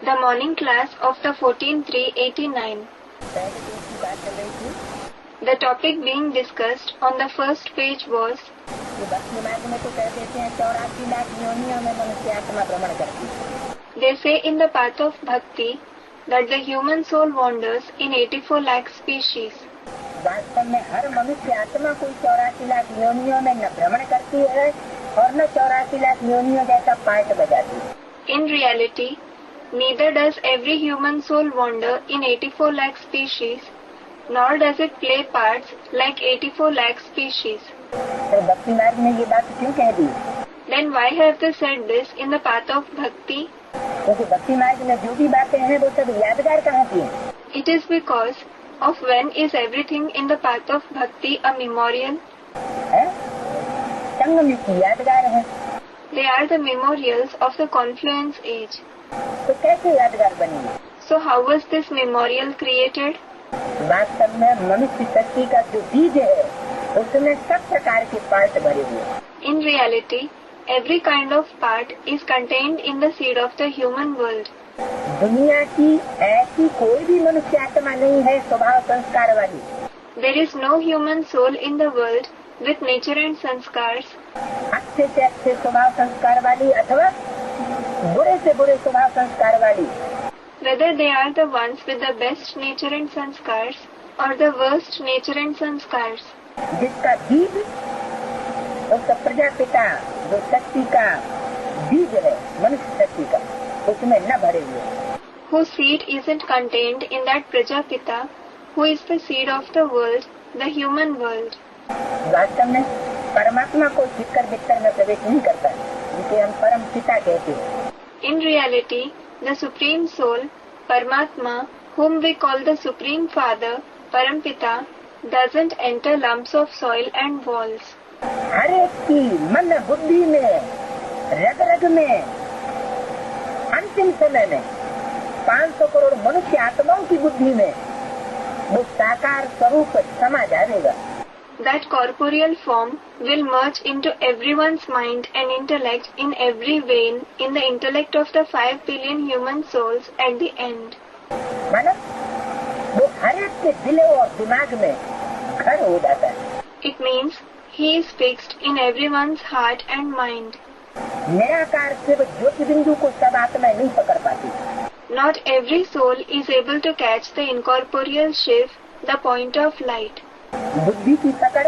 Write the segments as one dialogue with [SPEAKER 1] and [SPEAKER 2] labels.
[SPEAKER 1] The morning class of the 14-3-89. The topic being discussed on the first page was They say in the path of bhakti that the human soul wanders in 84 lakh species.
[SPEAKER 2] वास्तव में हर मनुष्य आत्मा कोई 84 लाख योनियों में न भ्रमण करती है और न 84 लाख योनियों जैसा पार्ट बजाती है.
[SPEAKER 1] In reality, neither does every human soul wander in 84 lakh species, nor does it play parts like 84 lakh species.
[SPEAKER 2] तो भक्ति मार्ग ने ये बात क्यों कह दी?
[SPEAKER 1] Then why have they said this in the path of bhakti?
[SPEAKER 2] क्योंकि भक्ति मार्ग में जो भी बातें हैं वो सब यादगार कहाँ की हैं?
[SPEAKER 1] It is because of when is everything in the path of bhakti a memorial?
[SPEAKER 2] है? संगम युग की यादगार है.
[SPEAKER 1] They are the memorials of the confluence age.
[SPEAKER 2] तो कैसे यादगार बनी?
[SPEAKER 1] So how was this memorial created?
[SPEAKER 2] वास्तव में मनुष्य शक्ति का जो बीज है उसमें सब प्रकार के पार्ट भरे हुए हैं.
[SPEAKER 1] In reality, every kind of part is contained in the seed of the human world.
[SPEAKER 2] दुनिया की ऐसी कोई भी मनुष्य आत्मा नहीं है स्वभाव संस्कार वाली.
[SPEAKER 1] There is no human soul in the world with nature and sanskars,
[SPEAKER 2] अच्छे से अच्छे स्वभाव संस्कार वाली अथवा बुरे से बुरे स्वभाव संस्कार वाली.
[SPEAKER 1] whether they are the ones with the best nature and sanskars or the worst nature and sanskars.
[SPEAKER 2] जिसका बीज उसका प्रजापिता जो शक्ति का बीज है मनुष्य शक्ति का उसमें न भरे हुए.
[SPEAKER 1] Whose seed isn't contained in that Prajapita, who is the seed of the world, the human world.
[SPEAKER 2] वास्तव में परमात्मा को छिपकर भीतर में प्रवेश नहीं करता जिसे हम परम पिता कहते हैं.
[SPEAKER 1] In reality, the Supreme Soul, Paramatma, whom we call the Supreme Father, Parampita, doesn't enter lumps of soil and walls.
[SPEAKER 2] हर एक की मन बुद्धि में रग रग में अंतिम समय में 500 करोड़ मनुष्य आत्माओं की बुद्धि में वो साकार स्वरूप समा जाएगा.
[SPEAKER 1] That corporeal form will merge into everyone's mind and intellect in every vein in the intellect of the 5 billion human souls at the end.
[SPEAKER 2] माना वो हर एक के दिल और दिमाग में घर हो जाता है.
[SPEAKER 1] It means he is fixed in everyone's heart and mind.
[SPEAKER 2] निराकार से वो ज्योति बिंदु को सब आत्माएं नहीं पकड़ पाती.
[SPEAKER 1] Not every soul is able to catch the incorporeal Shiv, the point of light.
[SPEAKER 2] बुद्धि की पकड़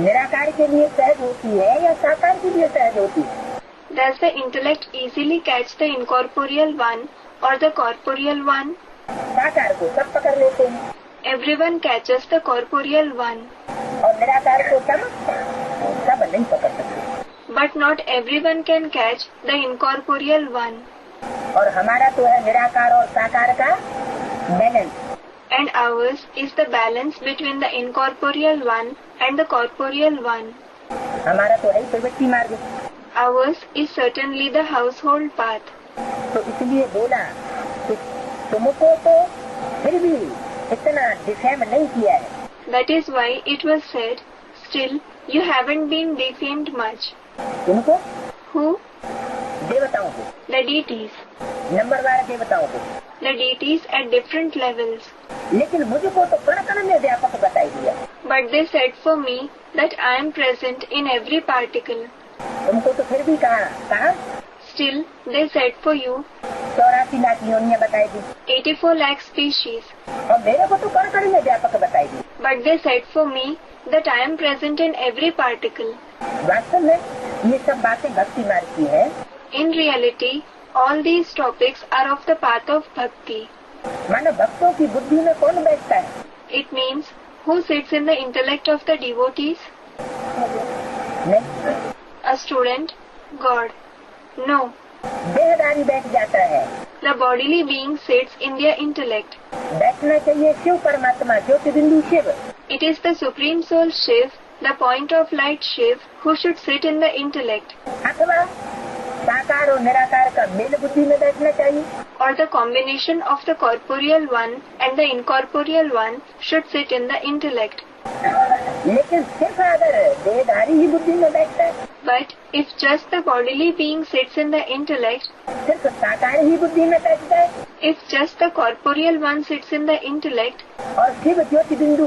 [SPEAKER 2] निराकार के लिए सहज होती है या साकार के लिए सहज होती है?
[SPEAKER 1] Does the intellect easily catch the incorporeal one or the corporeal one?
[SPEAKER 2] साकार को सब पकड़ लेते हैं.
[SPEAKER 1] Everyone catches the corporeal one.
[SPEAKER 2] और निराकार को सब नहीं पकड़ सकते.
[SPEAKER 1] But not everyone can catch the incorporeal one.
[SPEAKER 2] और हमारा तो है निराकार और साकार का balance.
[SPEAKER 1] And ours is the balance between the incorporeal one and the corporeal one.
[SPEAKER 2] हमारा तो है प्रवृत्ति मार्ग.
[SPEAKER 1] Ours is certainly the household path.
[SPEAKER 2] तो इसलिए बोला कि तुमको तो फिर भी इतना डिफेम नहीं किया है.
[SPEAKER 1] That is why it was said, still you haven't been defamed much.
[SPEAKER 2] तुमको
[SPEAKER 1] Who?
[SPEAKER 2] देवताओं को.
[SPEAKER 1] The deities.
[SPEAKER 2] नंबरवार देवताओं को.
[SPEAKER 1] The deities at different levels.
[SPEAKER 2] लेकिन मुझको तो कण कण में व्यापक बताई दिया.
[SPEAKER 1] But they said for me that I am present in every particle.
[SPEAKER 2] तुमको तो फिर भी कहा
[SPEAKER 1] Still, they said for you
[SPEAKER 2] 84 lakh योनियां बताई दी.
[SPEAKER 1] 84 lakh species.
[SPEAKER 2] और मेरे को तो कण कण में व्यापक बताई दी.
[SPEAKER 1] But they said for me that I am present in every particle.
[SPEAKER 2] वास्तव में ये सब बातें भक्ति मार्ग की है.
[SPEAKER 1] In reality, all these topics are of the path of bhakti.
[SPEAKER 2] मानो भक्तों की बुद्धि में कौन बैठता है?
[SPEAKER 1] It means who sits in the intellect of the devotees?
[SPEAKER 2] नहीं.
[SPEAKER 1] A student? God. No.
[SPEAKER 2] देहधारी बैठ जाता है.
[SPEAKER 1] The bodily being sits in their intellect.
[SPEAKER 2] बैठना चाहिए शिव परमात्मा ज्योति बिंदु Shiv.
[SPEAKER 1] It is the Supreme Soul Shiv, the point of light Shiv, who should sit in the intellect.
[SPEAKER 2] अथवा साकार और निराकार का मेल बुद्धि में बैठना चाहिए.
[SPEAKER 1] Or the combination of the corporeal one and the incorporeal one should sit in the intellect.
[SPEAKER 2] लेकिन सिर्फ अगर देहधारी ही बुद्धि में बैठता है,
[SPEAKER 1] But if just the bodily being sits in the intellect,
[SPEAKER 2] सिर्फ साकार ही बुद्धि में बैठता है
[SPEAKER 1] if just the corporeal one sits in the intellect,
[SPEAKER 2] और शिव ज्योति बिंदु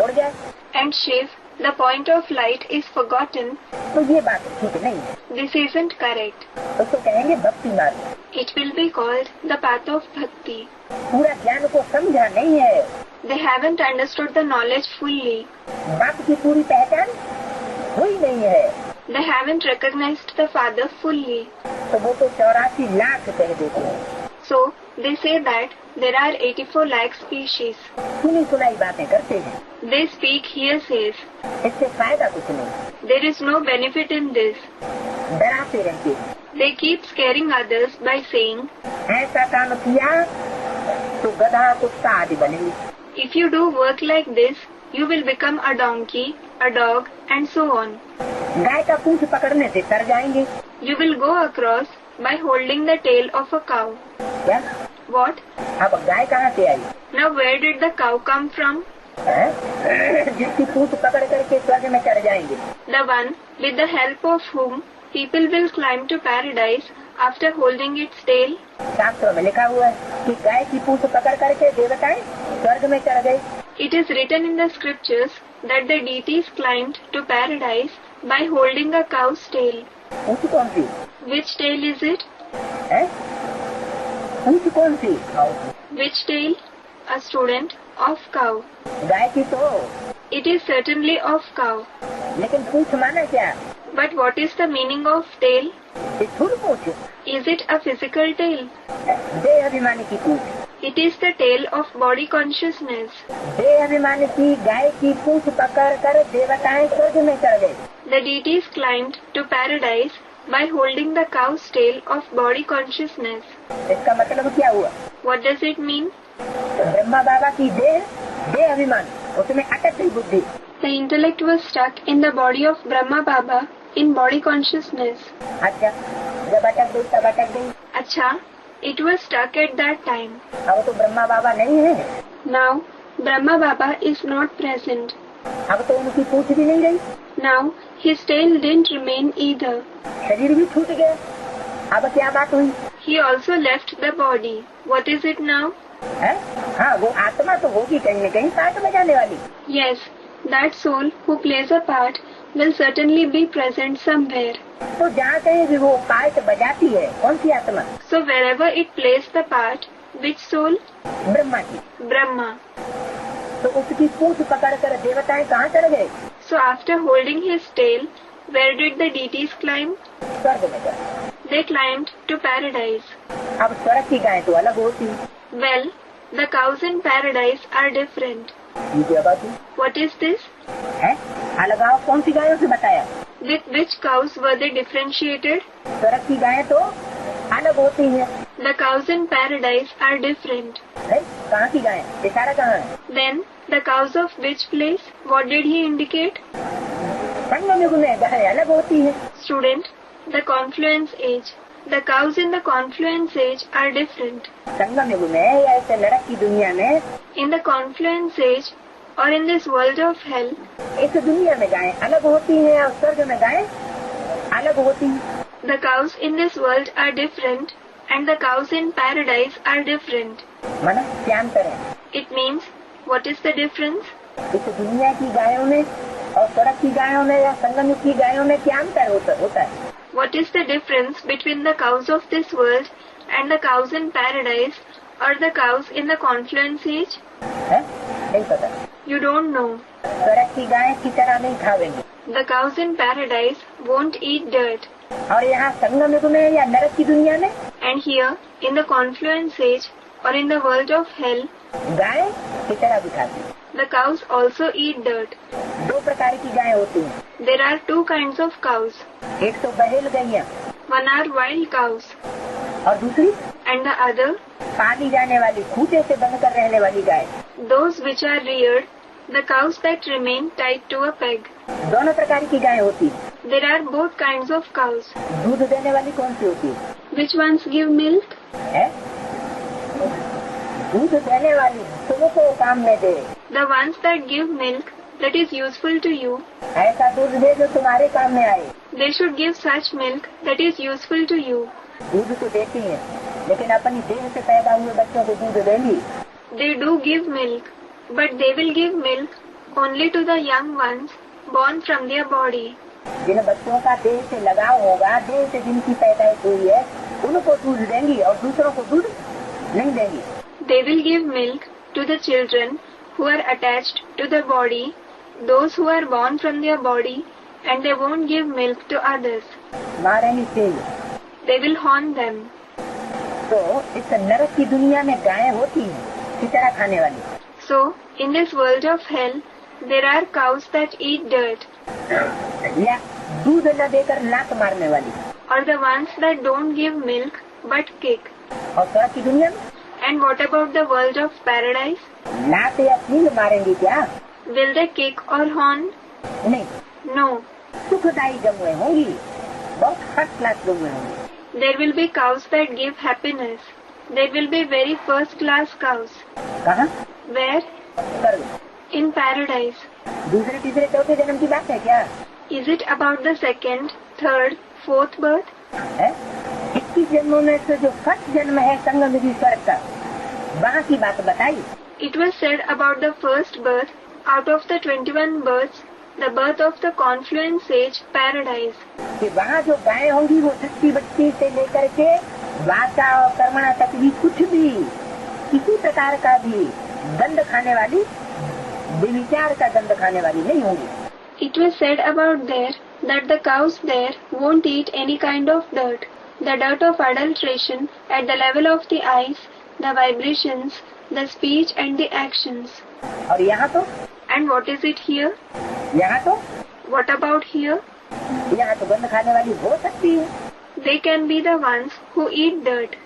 [SPEAKER 2] उड़ जाए,
[SPEAKER 1] and Shiv, the point of light, is forgotten,
[SPEAKER 2] तो ये बात ठीक नहीं है।
[SPEAKER 1] this isn't correct.
[SPEAKER 2] उसको कहेंगे भक्ति मार्ग।
[SPEAKER 1] It will be called the path of bhakti.
[SPEAKER 2] पूरा ज्ञान को समझा नहीं है,
[SPEAKER 1] They haven't understood the knowledge fully.
[SPEAKER 2] बाप की पूरी पहचान हुई नहीं है,
[SPEAKER 1] They haven't recognized the Father fully.
[SPEAKER 2] तो वो तो 84 लाख कह देते हैं।
[SPEAKER 1] So, they say that there are 84 lakh species.
[SPEAKER 2] सुनी सुनाई बातें करते हैं,
[SPEAKER 1] They speak hearsays.
[SPEAKER 2] इससे फायदा कुछ नहीं,
[SPEAKER 1] There is no benefit in this.
[SPEAKER 2] डराते रहते हैं।
[SPEAKER 1] They keep scaring others by saying,
[SPEAKER 2] ऐसा काम किया तो गधा कुत्ता आदि बनेंगे।
[SPEAKER 1] if you do work like this, you will become a donkey, a dog, and so on.
[SPEAKER 2] गाय का पूंछ पकड़ने से तर जाएंगे।
[SPEAKER 1] You will go across by holding the tail of a cow.
[SPEAKER 2] क्या?
[SPEAKER 1] What?
[SPEAKER 2] अब गाय कहाँ से आई?
[SPEAKER 1] Now where did the cow come from?
[SPEAKER 2] हैं? जिसकी पूंछ पकड़ करके स्वर्ग में चढ़ जाएंगे।
[SPEAKER 1] The one with the help of whom people will climb to paradise after holding its tail.
[SPEAKER 2] शास्त्रों में लिखा हुआ है कि गाय की पूंछ पकड़ करके देवताएं स्वर्ग में चढ़ गए।
[SPEAKER 1] It is written in the scriptures that the deities climbed to paradise by holding a cow's tail.
[SPEAKER 2] पूंछ कौन सी
[SPEAKER 1] Which tail is it?
[SPEAKER 2] है? पूंछ कौन सी?
[SPEAKER 1] Which tail? A student of cow.
[SPEAKER 2] गाय की तो,
[SPEAKER 1] It is certainly of cow.
[SPEAKER 2] लेकिन पूंछ माना क्या?
[SPEAKER 1] But what is the meaning of tail?
[SPEAKER 2] स्थूल पूंछ,
[SPEAKER 1] Is it a physical tail?
[SPEAKER 2] देह अभिमानी की पूंछ।
[SPEAKER 1] It is the tail of body consciousness.
[SPEAKER 2] देह अभिमानी की गाय की पूंछ पकड़ कर देवताएं स्वर्ग में चढ़ गए।
[SPEAKER 1] The deities climbed to paradise by holding the cow's tail of body consciousness.
[SPEAKER 2] इसका मतलब क्या हुआ?
[SPEAKER 1] What does it mean?
[SPEAKER 2] Brahma बाबा की देह अभिमान, उसमें अटक गई बुद्धि।
[SPEAKER 1] The intellect was stuck in the body of Brahma Baba in body consciousness.
[SPEAKER 2] अच्छा, जब अटक गई तब अटक गई।
[SPEAKER 1] Acha, it was stuck at that time.
[SPEAKER 2] अब तो ब्रह्मा बाबा नहीं है,
[SPEAKER 1] Now, Brahma Baba is not present.
[SPEAKER 2] अब तो उनकी पूंछ भी नहीं गई,
[SPEAKER 1] Now, his tail didn't remain either.
[SPEAKER 2] शरीर भी छूट गया। अब क्या बात हुई?
[SPEAKER 1] He also left the body. What is it now?
[SPEAKER 2] है? हाँ, वो आत्मा तो होगी कहीं न कहीं पाठ बजाने वाली।
[SPEAKER 1] Yes, that soul who plays a part will certainly be present somewhere.
[SPEAKER 2] तो जहाँ कहीं भी वो पाठ बजाती है, कौन सी आत्मा?
[SPEAKER 1] So wherever it plays the part, which soul?
[SPEAKER 2] Brahma की।
[SPEAKER 1] Brahma.
[SPEAKER 2] तो उसकी पूंछ पकड़ कर देवताएं कहाँ चढ़ गए?
[SPEAKER 1] So after holding his tail, where did the deities climb?
[SPEAKER 2] स्वर्ग में चढ़।
[SPEAKER 1] They climbed to paradise.
[SPEAKER 2] अब स्वर्ग की गाय तो अलग होती है।
[SPEAKER 1] Well, the cows in paradise are different.
[SPEAKER 2] ये क्या बात है?
[SPEAKER 1] What is this?
[SPEAKER 2] है? अलगाव कौन सी गायों से बताया?
[SPEAKER 1] With which cows were they differentiated?
[SPEAKER 2] स्वर्ग की गायें तो अलग होती हैं।
[SPEAKER 1] The cows in paradise are different.
[SPEAKER 2] है? कहाँ की गायें? इशारा कहाँ है?
[SPEAKER 1] Then, the cows of which place? What did he indicate?
[SPEAKER 2] संगम युग में गायें अलग होती हैं।
[SPEAKER 1] Student, the confluence age. The cows in the confluence age are different.
[SPEAKER 2] संगम युग में या इस नरक की दुनिया में,
[SPEAKER 1] In the confluence age or in this world of hell,
[SPEAKER 2] इस दुनिया में गायें अलग होती हैं और स्वर्ग में गायें अलग होती हैं।
[SPEAKER 1] the cows in this world are different and the cows in paradise are different.
[SPEAKER 2] माना क्या अंतर है?
[SPEAKER 1] It means, what is the difference?
[SPEAKER 2] इस दुनिया की गायों में और स्वर्ग की गायों में या संगम युग की गायों में क्या अंतर होता है?
[SPEAKER 1] What is the difference between the cows of this world and the cows in paradise or the cows in the confluence age?
[SPEAKER 2] है? नहीं पता।
[SPEAKER 1] You don't know.
[SPEAKER 2] स्वर्ग की गायें कीचड़ा नहीं खावेंगी
[SPEAKER 1] The cows in paradise won't eat dirt.
[SPEAKER 2] और यहाँ संगम युग में या नरक की दुनिया में
[SPEAKER 1] And here, in the confluence age or in the world of hell,
[SPEAKER 2] गायें कीचड़ा भी खाती हैं।
[SPEAKER 1] the cows also eat dirt.
[SPEAKER 2] दो प्रकार की गायें होती हैं।
[SPEAKER 1] There are two kinds of cows.
[SPEAKER 2] एक तो बहेल गैया
[SPEAKER 1] One are wild cows
[SPEAKER 2] और दूसरी
[SPEAKER 1] and the other,
[SPEAKER 2] पाली जाने वाली खूंटे से बंधकर रहने वाली गाय।
[SPEAKER 1] those which are reared, the cows that remain tied to a peg.
[SPEAKER 2] दोनों प्रकार की गायें होती हैं।
[SPEAKER 1] There are both kinds of cows.
[SPEAKER 2] दूध देने वाली कौन सी होती है?
[SPEAKER 1] Which ones give milk?
[SPEAKER 2] है? दूध देने वाली तुमको काम में दे।
[SPEAKER 1] The ones that give milk that is useful to you.
[SPEAKER 2] ऐसा दूध दे जो तुम्हारे काम में आए।
[SPEAKER 1] They should give such milk that is useful to you.
[SPEAKER 2] दूध तो देती है, लेकिन अपनी देह से पैदा हुए बच्चों को दूध देंगी।
[SPEAKER 1] They do give milk, but they will give milk only to the young ones born from their body.
[SPEAKER 2] जिन बच्चों का देह से लगाव होगा, देह से जिनकी पैदाइश हुई है, उनको दूध देंगी और दूसरों को दूध नहीं देंगी।
[SPEAKER 1] They will give milk to the children who are attached to the body, those who are born from their body, and they won't give milk to others.
[SPEAKER 2] मारेंगी Tej.
[SPEAKER 1] They will horn them.
[SPEAKER 2] तो इस नरक की दुनिया में गायें होती हैं, खिचड़ा खाने वाली।
[SPEAKER 1] So, in this world of hell, there are cows that eat dirt,
[SPEAKER 2] या दूध न देकर लात मारने वाली।
[SPEAKER 1] or the ones that don't give milk but kick.
[SPEAKER 2] और स्वर्ग की दुनिया में
[SPEAKER 1] And what about the world of paradise?
[SPEAKER 2] लात या सींग मारेंगी क्या?
[SPEAKER 1] Will they kick or horn?
[SPEAKER 2] नहीं,
[SPEAKER 1] No.
[SPEAKER 2] सुखदायी गमुएं होंगी, बहुत फर्स्ट क्लास गमुएं होंगी।
[SPEAKER 1] There will be cows that give happiness. There will be very first class cows.
[SPEAKER 2] कहाँ?
[SPEAKER 1] Where?
[SPEAKER 2] स्वर्ग।
[SPEAKER 1] In paradise.
[SPEAKER 2] दूसरे तीसरे चौथे जन्म की बात है क्या?
[SPEAKER 1] Is it about the second, third, fourth birth?
[SPEAKER 2] है? 21 जन्मों में से जो फर्स्ट जन्म है संगम स्वर्ग का, वहाँ की बात बताई।
[SPEAKER 1] It was said about the first birth out of the 21 births, the birth of the confluence age paradise.
[SPEAKER 2] कि वहाँ जो गायें होंगी वो सच्ची बच्ची से लेकर के वाचा और कर्मणा तक भी कुछ भी किसी प्रकार का भी गंध खाने वाली, विचार का गंध खाने वाली नहीं होंगी।
[SPEAKER 1] It was said about there that the cows there won't eat any kind of dirt. The dirt of adulteration at the level of the eyes, the vibrations, the speech and the actions.
[SPEAKER 2] और यहाँ तो
[SPEAKER 1] And what is it here?
[SPEAKER 2] यहाँ तो
[SPEAKER 1] What about here?
[SPEAKER 2] यहाँ तो गंध खाने वाली हो सकती है।
[SPEAKER 1] They can be the ones who eat dirt.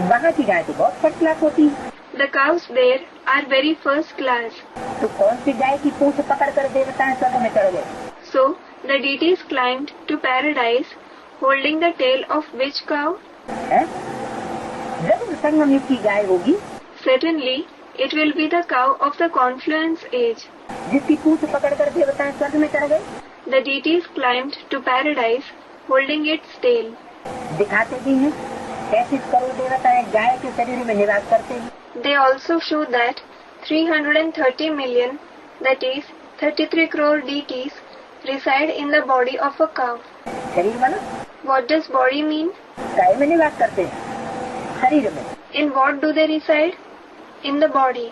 [SPEAKER 2] वहाँ की गाय तो बहुत फर्स्ट क्लास होती है।
[SPEAKER 1] The cows there are very first class.
[SPEAKER 2] तो कौन सी गाय की पूंछ पकड़ कर देवता स्वर्ग में चढ़ गए?
[SPEAKER 1] So the deities climbed to paradise, holding the tail of which cow?
[SPEAKER 2] है? जब संगम युग की गाय होगी,
[SPEAKER 1] Certainly, it will be the cow of the confluence age.
[SPEAKER 2] जिसकी पूंछ पकड़ कर देवता स्वर्ग में चढ़ गए।
[SPEAKER 1] The deities climbed to paradise, holding its tail.
[SPEAKER 2] दिखाते भी हैं 35 करोड़ देवताएं गाय के शरीर में निवास करते हैं।
[SPEAKER 1] They also show that 330 million, that is 33 crore deities, reside in the body of a cow.
[SPEAKER 2] शरीर बना
[SPEAKER 1] What does body mean?
[SPEAKER 2] गाय में निवास करते हैं, शरीर में।
[SPEAKER 1] In what do they reside? In the body.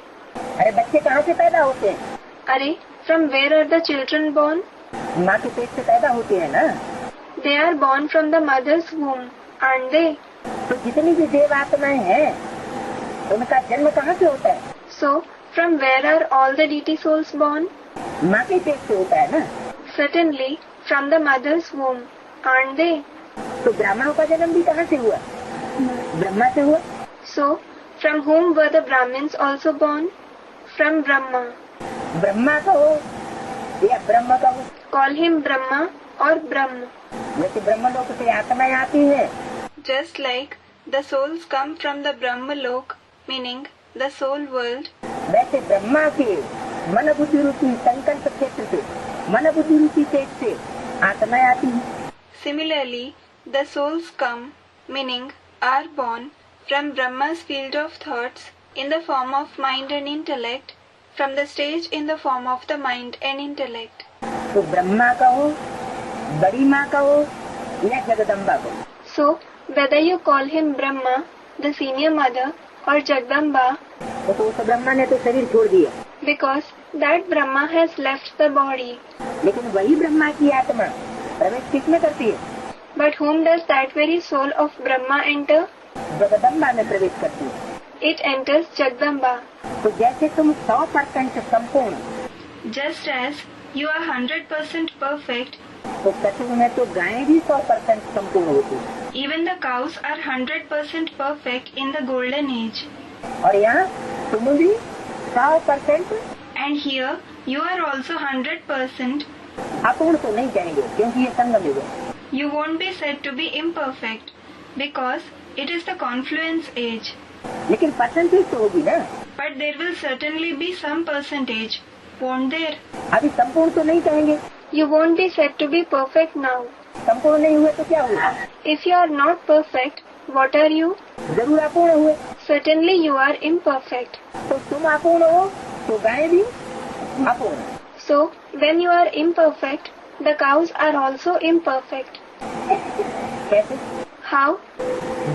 [SPEAKER 2] अरे बच्चे कहाँ से पैदा होते हैं?
[SPEAKER 1] Are, from where are the children born?
[SPEAKER 2] माँ के पेट से पैदा होते हैं ना।
[SPEAKER 1] They are born from the mother's womb, aren't they?
[SPEAKER 2] तो जितनी भी देव आत्माएं हैं, उनका जन्म कहाँ से होता है?
[SPEAKER 1] So, from where are all the deity souls born?
[SPEAKER 2] माँ के पेट से होता है ना।
[SPEAKER 1] Certainly, from the mother's womb, aren't they?
[SPEAKER 2] तो ब्राह्मणों का जन्म भी कहाँ से हुआ? ब्रह्मा से हुआ।
[SPEAKER 1] So, from whom were the Brahmins also born? From Brahma.
[SPEAKER 2] Brahma का हो या ब्रह्म का हो,
[SPEAKER 1] Call him Brahma or Brahma.
[SPEAKER 2] जैसे ब्रह्मलोक से आत्माएं आती हैं,
[SPEAKER 1] Just like the souls come from the Brahma Lok, meaning the soul world,
[SPEAKER 2] वैसे ब्रह्मा के मन बुद्धि रूपी संकल्प क्षेत्र से, मन बुद्धि रूपी तेज से आत्माएं आती हैं।
[SPEAKER 1] similarly, the souls come, meaning are born, from Brahma's field of thoughts in the form of mind and intellect, from the stage in the form of the mind and intellect.
[SPEAKER 2] तो ब्रह्मा का हो, बड़ी माँ का हो या जगदम्बा को,
[SPEAKER 1] So, whether you call him Brahma, the senior mother, or Jagdamba,
[SPEAKER 2] तो उस ब्रह्मा ने तो शरीर छोड़ दिया,
[SPEAKER 1] because that Brahma has left the body.
[SPEAKER 2] लेकिन वही ब्रह्मा की आत्मा प्रवेश किसमें करती है?
[SPEAKER 1] But whom does that very soul of Brahma enter?
[SPEAKER 2] Jagdamba में प्रवेश करती है।
[SPEAKER 1] It enters Jagdamba.
[SPEAKER 2] तो जैसे तुम 100% संपूर्ण,
[SPEAKER 1] Just as you are 100% perfect,
[SPEAKER 2] तो सचमुच में तो गायें भी 100% संपूर्ण होती है।
[SPEAKER 1] even the cows are 100% perfect in the golden age.
[SPEAKER 2] और यहाँ तुम भी 100%
[SPEAKER 1] And here you are also 100%.
[SPEAKER 2] अपूर्ण तो नहीं कहेंगे, क्योंकि ये संगम युग है।
[SPEAKER 1] You won't be said to be imperfect because it is the confluence age.
[SPEAKER 2] लेकिन परसेंटेज तो होगी ना।
[SPEAKER 1] But there will certainly be some percentage. won't there?
[SPEAKER 2] अभी संपूर्ण तो नहीं कहेंगे।
[SPEAKER 1] You won't be said to be perfect now.
[SPEAKER 2] संपूर्ण नहीं हुए तो क्या हुआ?
[SPEAKER 1] If you are not perfect, what are you?
[SPEAKER 2] जरूर अपूर्ण हुए।
[SPEAKER 1] Certainly you are imperfect.
[SPEAKER 2] तो तुम अपूर्ण हो तो गाय भी अपूर्ण।
[SPEAKER 1] So, when you are imperfect, the cows are also imperfect.
[SPEAKER 2] कैसे?
[SPEAKER 1] How?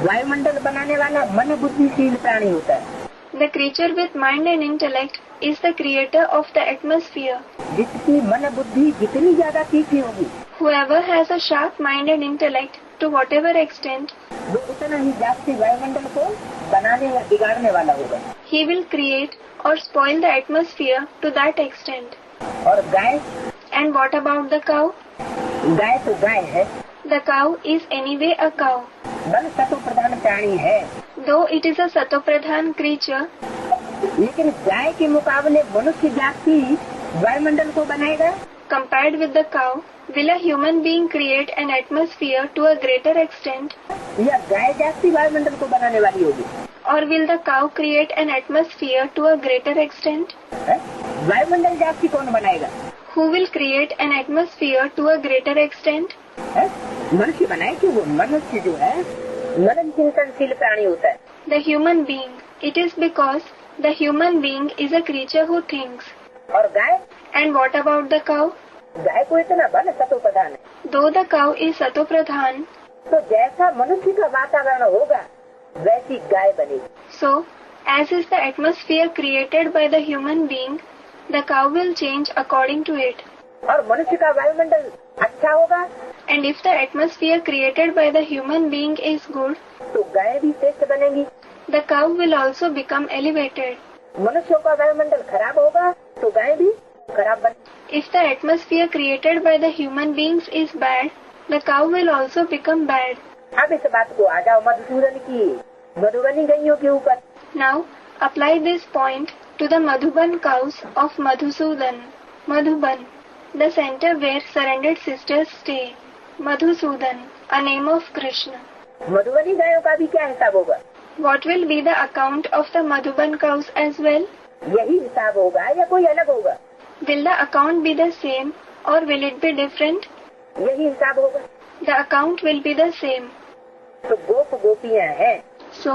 [SPEAKER 2] वायुमंडल बनाने वाला मन बुद्धिशील प्राणी होता है।
[SPEAKER 1] The creature with mind and intellect is the creator of the atmosphere.
[SPEAKER 2] जिसकी मन बुद्धि जितनी ज्यादा तीखी होगी,
[SPEAKER 1] Whoever has a sharp mind and intellect, to whatever extent,
[SPEAKER 2] वो उतना ही जास्ती वायुमंडल को बनाने या बिगाड़ने वाला होगा।
[SPEAKER 1] he will create or spoil the atmosphere to that extent.
[SPEAKER 2] और गाय?
[SPEAKER 1] And what about the cow?
[SPEAKER 2] गाय तो गाय है,
[SPEAKER 1] The cow is anyway a cow.
[SPEAKER 2] बल सत्व प्रधान प्राणी है,
[SPEAKER 1] Though it is a satopradhan creature,
[SPEAKER 2] लेकिन गाय के मुकाबले मनुष्य जाति वायुमंडल को बनाएगा।
[SPEAKER 1] compared with the cow, will a human being create an atmosphere to a greater extent,
[SPEAKER 2] या गाय जाति वायुमंडल को बनाने वाली होगी?
[SPEAKER 1] or will the cow create an atmosphere to a greater extent?
[SPEAKER 2] वायुमंडल जाति कौन बनाएगा?
[SPEAKER 1] Who will create an atmosphere to a greater extent?
[SPEAKER 2] मनुष्य बनाए कि वो मनुष्य जो है मनन चिंतनशील प्राणी होता है।
[SPEAKER 1] The human being. It is because the human being is a creature who thinks.
[SPEAKER 2] और गाय?
[SPEAKER 1] And what about the cow?
[SPEAKER 2] गाय को इतना बल सत्व प्रधान है।
[SPEAKER 1] Though the cow is satopradhan,
[SPEAKER 2] तो जैसा मनुष्य का वातावरण होगा वैसी गाय बनेगी।
[SPEAKER 1] so as is the atmosphere created by the human being, the cow will change according to it.
[SPEAKER 2] और मनुष्य का वायुमंडल अच्छा होगा
[SPEAKER 1] And if the atmosphere created by the human being is good,
[SPEAKER 2] तो गाय भी श्रेष्ठ बनेगी।
[SPEAKER 1] the cow will also become elevated.
[SPEAKER 2] मनुष्यों का वायुमंडल खराब होगा तो गाय भी खराब बनेगी।
[SPEAKER 1] If the atmosphere created by the human beings is bad, the cow will also become bad.
[SPEAKER 2] अब इस बात को आ जाओ मधुसूदन की मधुबनी गईयों के ऊपर।
[SPEAKER 1] Now apply this point to the Madhuban cows of Madhusudan. Madhuban, the center where surrendered sisters stay. Madhusudan, a name of Krishna.
[SPEAKER 2] Madhubani गायों का भी क्या हिसाब होगा?
[SPEAKER 1] What will be the account of the Madhuban cows as well?
[SPEAKER 2] यही हिसाब होगा या कोई अलग होगा?
[SPEAKER 1] Will the account be the same or will it be different?
[SPEAKER 2] यही हिसाब होगा।
[SPEAKER 1] The account will be the same.
[SPEAKER 2] तो गोप गोपियाँ हैं।
[SPEAKER 1] So,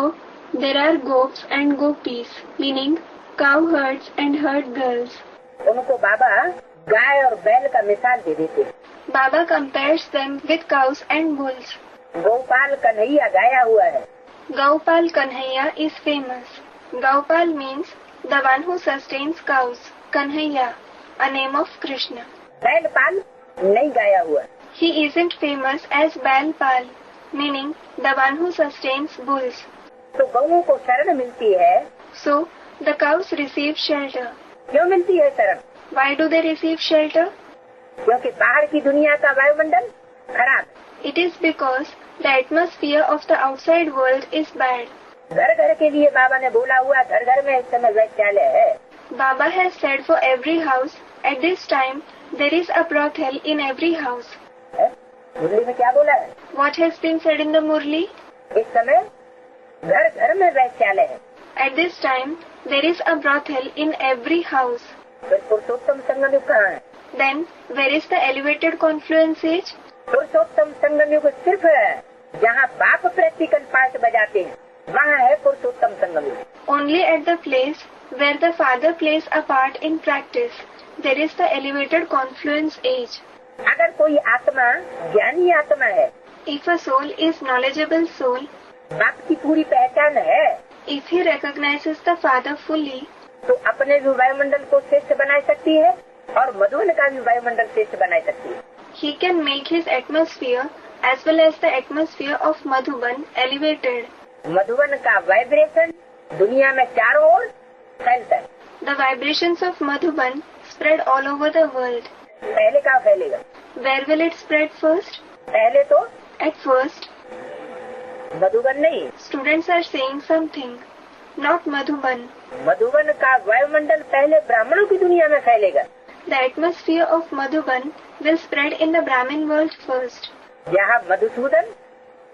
[SPEAKER 1] there are gops and gopis, meaning cow herds and herd girls.
[SPEAKER 2] उनको बाबा गाय और बैल का मिसाल दे देते हैं।
[SPEAKER 1] Baba compares them with cows and bulls.
[SPEAKER 2] Gopal Kanhaiya गाया हुआ है।
[SPEAKER 1] Gaupal Kanhaiya is famous. Gaupal means the one who sustains cows. Kanhaiya, a name of Krishna.
[SPEAKER 2] बैलपाल नहीं गाया हुआ।
[SPEAKER 1] He isn't famous as Balpal, meaning the one who sustains bulls.
[SPEAKER 2] तो गौओं को शरण मिलती है।
[SPEAKER 1] So, the cows receive shelter.
[SPEAKER 2] क्यों मिलती है शरण?
[SPEAKER 1] Why do they receive shelter?
[SPEAKER 2] क्योंकि बाहर की दुनिया का वायुमंडल खराब है।
[SPEAKER 1] It is because the atmosphere of the outside world is bad.
[SPEAKER 2] घर घर के लिए बाबा ने बोला हुआ, घर घर में इस समय वैद्यालय है।
[SPEAKER 1] Baba has said for every house, at this time, there is a brothel in every house.
[SPEAKER 2] मुरली में क्या बोला है?
[SPEAKER 1] What has been said in the Murli?
[SPEAKER 2] इस समय घर घर में वैद्यालय है।
[SPEAKER 1] At this time, there is a brothel in every house.
[SPEAKER 2] फिर पुरुषोत्तम संगम युग कहाँ है?
[SPEAKER 1] Then, where is the elevated confluence age?
[SPEAKER 2] पुरुषोत्तम संगम युग सिर्फ है जहाँ बाप प्रैक्टिकल पार्ट बजाते हैं, वहाँ है पुरुषोत्तम संगम युग।
[SPEAKER 1] Only at the place where the father plays a part in practice, there is the elevated confluence age.
[SPEAKER 2] अगर कोई आत्मा ज्ञानी आत्मा है,
[SPEAKER 1] If a soul is knowledgeable soul,
[SPEAKER 2] बाप की पूरी पहचान है,
[SPEAKER 1] if he recognizes the father fully,
[SPEAKER 2] तो अपने भी वायुमंडल को श्रेष्ठ बना सकती है और मधुबन का भी वायुमंडल श्रेष्ठ बना सकती है।
[SPEAKER 1] he can make his atmosphere as well as the atmosphere of Madhuban elevated.
[SPEAKER 2] Madhuban का वाइब्रेशन दुनिया में चारों ओर फैलता है।
[SPEAKER 1] The vibrations of Madhuban spread all over the world.
[SPEAKER 2] पहले कहाँ फैलेगा?
[SPEAKER 1] Where will it spread first?
[SPEAKER 2] पहले तो
[SPEAKER 1] At first,
[SPEAKER 2] मधुबन नहीं,
[SPEAKER 1] students are saying something, not Madhuban.
[SPEAKER 2] Madhuban का वायुमंडल पहले ब्राह्मणों की दुनिया में फैलेगा।
[SPEAKER 1] The atmosphere of Madhuban will spread in the Brahmin world first.
[SPEAKER 2] जहाँ मधुसूदन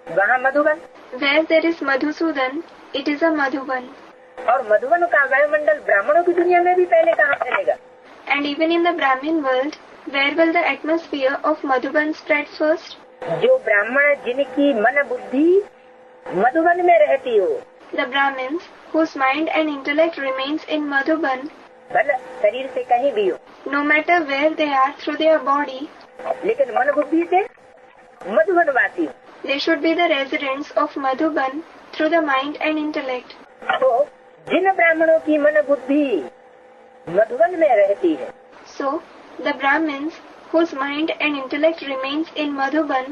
[SPEAKER 2] वहाँ Madhuban,
[SPEAKER 1] Where there is Madhusudan, it is a Madhuban.
[SPEAKER 2] और मधुबन का वायुमंडल ब्राह्मणों की दुनिया में भी पहले कहाँ फैलेगा?
[SPEAKER 1] And even in the Brahmin world, where will the atmosphere of Madhuban spread first?
[SPEAKER 2] जो ब्राह्मण जिनकी मन बुद्धि मधुबन में रहती हो,
[SPEAKER 1] The Brahmins whose mind and intellect remains in Madhuban,
[SPEAKER 2] भले शरीर से कहीं भी हो,
[SPEAKER 1] no matter where they are through their body,
[SPEAKER 2] लेकिन मन बुद्धि से मधुबनवासी हो।
[SPEAKER 1] they should be the residents of Madhuban through the mind and intellect.
[SPEAKER 2] तो जिन ब्राह्मणों की मन बुद्धि मधुबन में रहती है,
[SPEAKER 1] So, the Brahmins whose mind and intellect remains in Madhuban,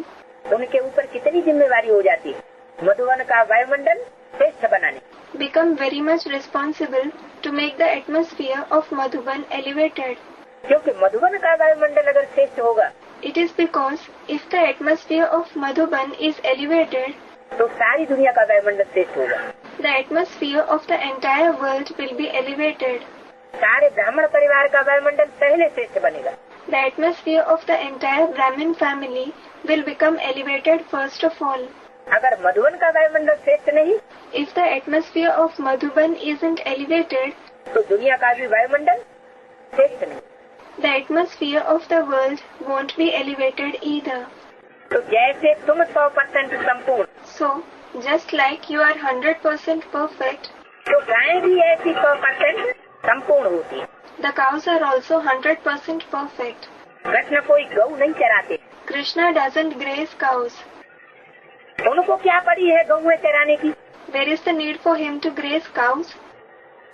[SPEAKER 2] उनके ऊपर कितनी जिम्मेवारी हो जाती है मधुबन का वायुमंडल श्रेष्ठ बनाने।
[SPEAKER 1] become very much responsible to make the atmosphere of Madhuban elevated.
[SPEAKER 2] क्योंकि मधुबन का वायुमंडल अगर श्रेष्ठ होगा,
[SPEAKER 1] It is because if the atmosphere of Madhuban is elevated,
[SPEAKER 2] तो सारी दुनिया का वायुमंडल श्रेष्ठ होगा।
[SPEAKER 1] the atmosphere of the entire world will be elevated.
[SPEAKER 2] सारे ब्राह्मण परिवार का वायुमंडल पहले श्रेष्ठ बनेगा।
[SPEAKER 1] The atmosphere of the entire Brahmin family will become elevated first of all.
[SPEAKER 2] अगर मधुबन का वायुमंडल श्रेष्ठ नहीं,
[SPEAKER 1] If the atmosphere of Madhuban isn't elevated,
[SPEAKER 2] तो दुनिया का भी वायुमंडल श्रेष्ठ नहीं।
[SPEAKER 1] the atmosphere of the world won't be elevated either.
[SPEAKER 2] तो जैसे तुम 100% संपूर्ण,
[SPEAKER 1] So, just like you are 100% perfect,
[SPEAKER 2] तो गायें भी ऐसी 100% संपूर्ण होती है।
[SPEAKER 1] the cows are also 100% perfect.
[SPEAKER 2] Krishna कोई गौ नहीं चराते,
[SPEAKER 1] Krishna doesn't graze cows.
[SPEAKER 2] उनको क्या पड़ी है गौएं चराने की?
[SPEAKER 1] Where is the need for him to graze cows?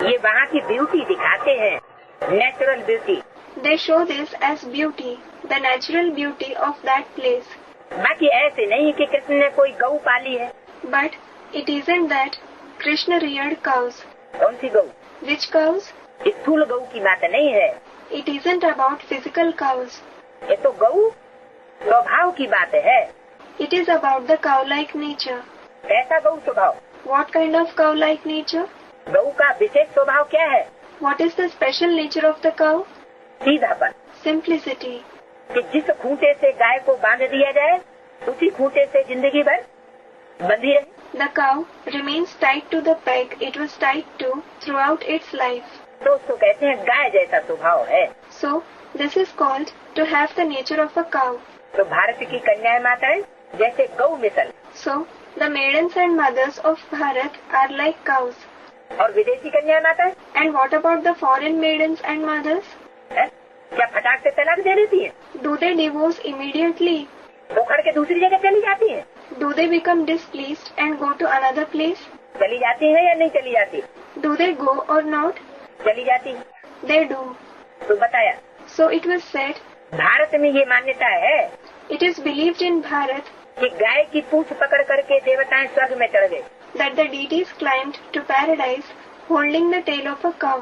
[SPEAKER 2] ये वहाँ की ब्यूटी दिखाते हैं, natural beauty.
[SPEAKER 1] They show this as beauty, the natural beauty of that place.
[SPEAKER 2] बाकी ऐसे नहीं कि कृष्ण ने कोई गौ पाली है।
[SPEAKER 1] But it isn't that Krishna reared cows.
[SPEAKER 2] कौन सी गौ?
[SPEAKER 1] Which cows?
[SPEAKER 2] स्थूल गौ की बात नहीं है,
[SPEAKER 1] It isn't about physical cows.
[SPEAKER 2] ये तो गौ स्वभाव की बात है।
[SPEAKER 1] It is about the cow-like nature.
[SPEAKER 2] ऐसा गौ स्वभाव,
[SPEAKER 1] What kind of cow-like nature?
[SPEAKER 2] गौ का विशेष स्वभाव क्या है?
[SPEAKER 1] What is the special nature of the cow?
[SPEAKER 2] सीधापन।
[SPEAKER 1] Simplicity.
[SPEAKER 2] कि जिस खूंटे से गाय को बांध दिया जाए, उसी खूंटे से जिंदगी भर बंधी रहे।
[SPEAKER 1] The cow remains tied to the peg it was tied to throughout its life.
[SPEAKER 2] तो उसको कहते हैं गाय जैसा स्वभाव है।
[SPEAKER 1] So, this is called to have the nature of a cow.
[SPEAKER 2] तो भारत की कन्याएं माताएं जैसे गौ मिसल,
[SPEAKER 1] So, the maidens and mothers of Bharat are like cows.
[SPEAKER 2] और विदेशी कन्याएं माताएं
[SPEAKER 1] And what about the foreign maidens and mothers?
[SPEAKER 2] है? क्या फटाक से तलाक दे देती है?
[SPEAKER 1] Do they divorce immediately?
[SPEAKER 2] उखड़ के दूसरी जगह चली जाती है?
[SPEAKER 1] Do they become displeased and go to another place?
[SPEAKER 2] चली जाती है या नहीं चली जाती?
[SPEAKER 1] Do they go or not?
[SPEAKER 2] चली जाती है।
[SPEAKER 1] They do.
[SPEAKER 2] तो बताया,
[SPEAKER 1] So it was said,
[SPEAKER 2] Bharat में ये मान्यता है
[SPEAKER 1] it is believed in Bharat
[SPEAKER 2] कि गाय की पूंछ पकड़ करके देवताएं स्वर्ग में चढ़ गए।
[SPEAKER 1] that the deities climbed to paradise holding the tail of a cow.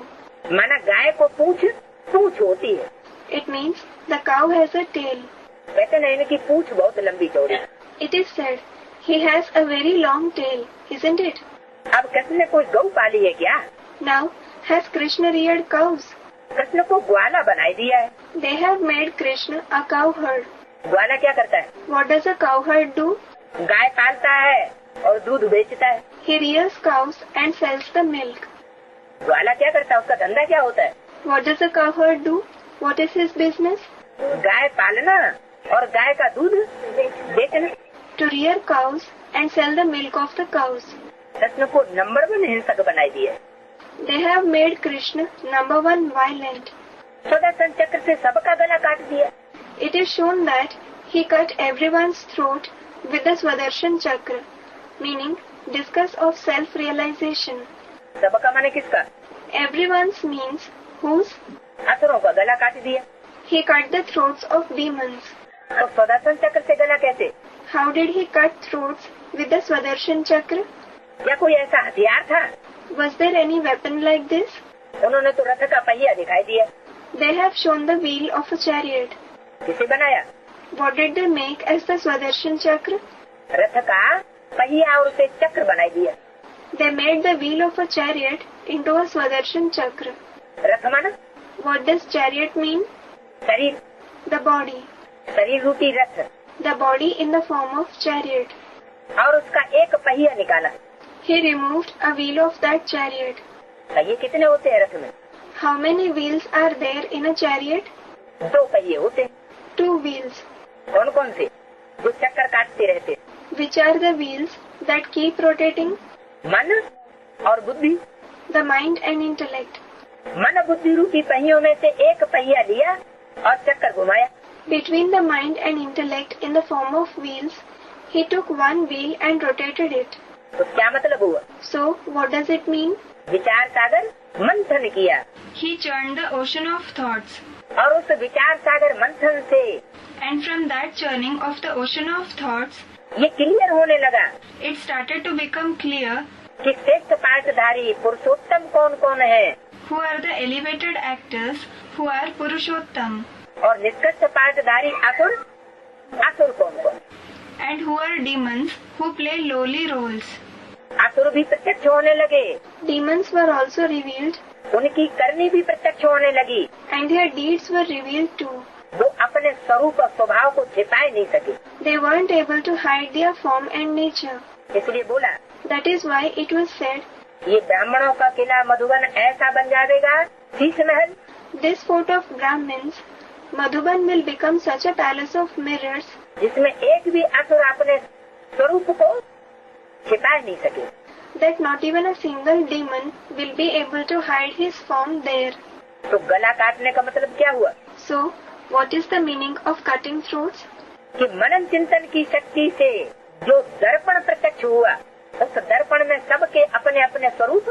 [SPEAKER 2] माना गाय को पूंछ होती है।
[SPEAKER 1] It means the cow has a tail.
[SPEAKER 2] कहते ना इनकी पूंछ बहुत लंबी चौड़ी।
[SPEAKER 1] It is said, he has a very long tail, isn't it?
[SPEAKER 2] अब कृष्ण ने कोई गौ पाली है क्या?
[SPEAKER 1] Now, has Krishna reared cows?
[SPEAKER 2] Krishna को ग्वाला बनाई दिया है।
[SPEAKER 1] They have made Krishna a cowherd.
[SPEAKER 2] ग्वाला क्या करता है?
[SPEAKER 1] What does a cowherd do?
[SPEAKER 2] गाय पालता है और दूध बेचता है।
[SPEAKER 1] He rears cows and sells the milk.
[SPEAKER 2] ग्वाला क्या करता है? उसका धंधा क्या होता है?
[SPEAKER 1] What does a cowherd do? What is his business?
[SPEAKER 2] गाय पालना और गाय का दूध बेचना।
[SPEAKER 1] To rear cows and sell the milk of the cows.
[SPEAKER 2] Krishna को नंबर 1 हिंसक बनाई दिया।
[SPEAKER 1] They have made Krishna number 1 violent.
[SPEAKER 2] Sudarshan चक्र से सबका गला काट दिया।
[SPEAKER 1] It is shown that he cut everyone's throat with the Swadershan Chakra, meaning discuss of self-realization.
[SPEAKER 2] सबका माने किसका?
[SPEAKER 1] Everyone's means whose?
[SPEAKER 2] असुरों का गला काट दिया।
[SPEAKER 1] He cut the throats of demons.
[SPEAKER 2] तो सुदर्शन चक्र से गला कैसे?
[SPEAKER 1] How did he cut throats with the Swadershan Chakra?
[SPEAKER 2] क्या कोई ऐसा हथियार था?
[SPEAKER 1] Was there any weapon like this?
[SPEAKER 2] उन्होंने तो रथ का पहिया दिखाई दिया।
[SPEAKER 1] They have shown the wheel of a chariot.
[SPEAKER 2] किसे बनाया?
[SPEAKER 1] What did they make as the Swadershan Chakra?
[SPEAKER 2] रथ का पहिया और उसे चक्र बनाई दिया।
[SPEAKER 1] They made the wheel of a chariot into a Swadershan Chakra.
[SPEAKER 2] रथ माना?
[SPEAKER 1] What does chariot mean?
[SPEAKER 2] शरीर,
[SPEAKER 1] The body.
[SPEAKER 2] शरीर रूपी रथ,
[SPEAKER 1] The body in the form of chariot.
[SPEAKER 2] और उसका एक पहिया निकाला।
[SPEAKER 1] He removed a wheel of that chariot.
[SPEAKER 2] पहिए कितने होते हैं रथ में?
[SPEAKER 1] How many wheels are there in a chariot?
[SPEAKER 2] 2 पहिए होते।
[SPEAKER 1] 2 wheels.
[SPEAKER 2] कौन कौन से? जो चक्कर काटते रहते।
[SPEAKER 1] Which are the wheels that keep rotating?
[SPEAKER 2] मन और बुद्धि।
[SPEAKER 1] The mind and intellect.
[SPEAKER 2] मन बुद्धि रूपी पहियों में से एक पहिया लिया और चक्कर घुमाया।
[SPEAKER 1] Between the mind and intellect in the form of wheels, he took one wheel and rotated it.
[SPEAKER 2] तो क्या मतलब हुआ?
[SPEAKER 1] So, what does it mean?
[SPEAKER 2] विचार सागर मंथन किया।
[SPEAKER 1] He churned the ocean of thoughts.
[SPEAKER 2] और उस विचार सागर मंथन से
[SPEAKER 1] And from that churning of the ocean of thoughts,
[SPEAKER 2] ये क्लियर होने लगा
[SPEAKER 1] it started to become clear
[SPEAKER 2] कि श्रेष्ठ पाठधारी पुरुषोत्तम कौन कौन है
[SPEAKER 1] who are the elevated actors who are Purushottam
[SPEAKER 2] और निष्कृष्ट पाठधारी असुर असुर कौन कौन।
[SPEAKER 1] and who are demons who play lowly roles.
[SPEAKER 2] असुर भी प्रत्यक्ष होने लगे।
[SPEAKER 1] Demons were also revealed
[SPEAKER 2] उनकी करनी भी प्रत्यक्ष होने लगी।
[SPEAKER 1] and their deeds were revealed too.
[SPEAKER 2] वो अपने स्वरूप और स्वभाव को छिपाए नहीं सके।
[SPEAKER 1] They weren't able to hide their form and nature.
[SPEAKER 2] इसलिए बोला
[SPEAKER 1] That is why it was said,
[SPEAKER 2] ये ब्राह्मणों का किला मधुबन ऐसा बन जाएगा Sheesh Mahal.
[SPEAKER 1] this fort of Brahmins, Madhuban will become such a palace of mirrors
[SPEAKER 2] जिसमें एक भी असुर अपने स्वरूप को छिपाए नहीं सके।
[SPEAKER 1] that not even a single demon will be able to hide his form there.
[SPEAKER 2] तो गला काटने का मतलब क्या हुआ?
[SPEAKER 1] So, what is the meaning of cutting throats?
[SPEAKER 2] कि मनन चिंतन की शक्ति से जो दर्पण प्रत्यक्ष हुआ उस दर्पण में सबके अपने अपने स्वरूप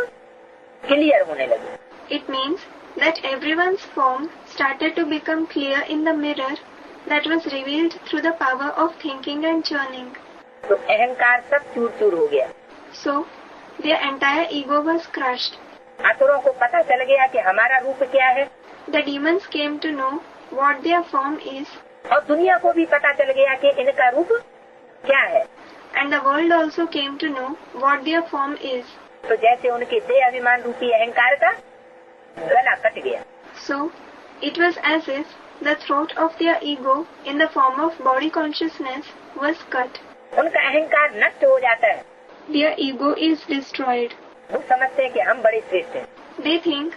[SPEAKER 2] क्लियर होने लगे।
[SPEAKER 1] It means that everyone's form started to become clear in the mirror that was revealed through the power of thinking and churning.
[SPEAKER 2] तो अहंकार सब चूर चूर हो गया।
[SPEAKER 1] So, their entire ego was crushed.
[SPEAKER 2] असुरों को पता चल गया कि हमारा रूप क्या है
[SPEAKER 1] The demons came to know what their form is,
[SPEAKER 2] और दुनिया को भी पता चल गया कि इनका रूप क्या है।
[SPEAKER 1] and the world also came to know what their form is.
[SPEAKER 2] तो जैसे उनके देह अभिमान रूपी अहंकार का गला कट गया।
[SPEAKER 1] So, it was as if the throat of their ego in the form of body consciousness was cut.
[SPEAKER 2] उनका अहंकार नष्ट हो जाता है।
[SPEAKER 1] Their ego is destroyed.
[SPEAKER 2] वो समझते हैं कि हम बड़े श्रेष्ठ हैं,
[SPEAKER 1] They think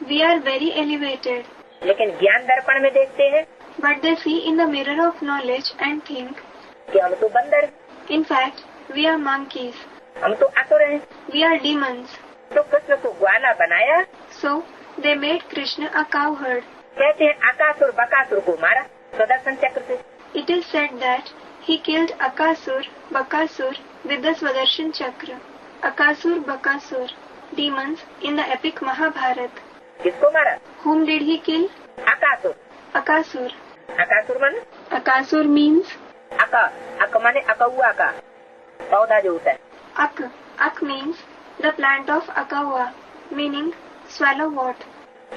[SPEAKER 1] we are very elevated,
[SPEAKER 2] लेकिन ज्ञान दर्पण में देखते हैं
[SPEAKER 1] but they see in the mirror of knowledge and think,
[SPEAKER 2] कि हम तो बंदर हैं,
[SPEAKER 1] in fact, we are monkeys,
[SPEAKER 2] हम तो असुर हैं।
[SPEAKER 1] we are demons.
[SPEAKER 2] तो कृष्ण को ग्वाला बनाया।
[SPEAKER 1] So, they made Krishna a cowherd.
[SPEAKER 2] कहते हैं अकासुर बकासुर को मारा सुदर्शन चक्र से।
[SPEAKER 1] It is said that he killed Akasur, Bakasur with the Swadershan Chakra. Akasur, Bakasur, demons in the epic Mahabharata.
[SPEAKER 2] किसको मारा?
[SPEAKER 1] Whom did he kill?
[SPEAKER 2] अकासुर।
[SPEAKER 1] Akasur.
[SPEAKER 2] अकासुर माने
[SPEAKER 1] Akasur means
[SPEAKER 2] अका, अक माने अकौआ का पौधा जो होता है।
[SPEAKER 1] Ak. Ak means the plant of Akawa, meaning swallowwort.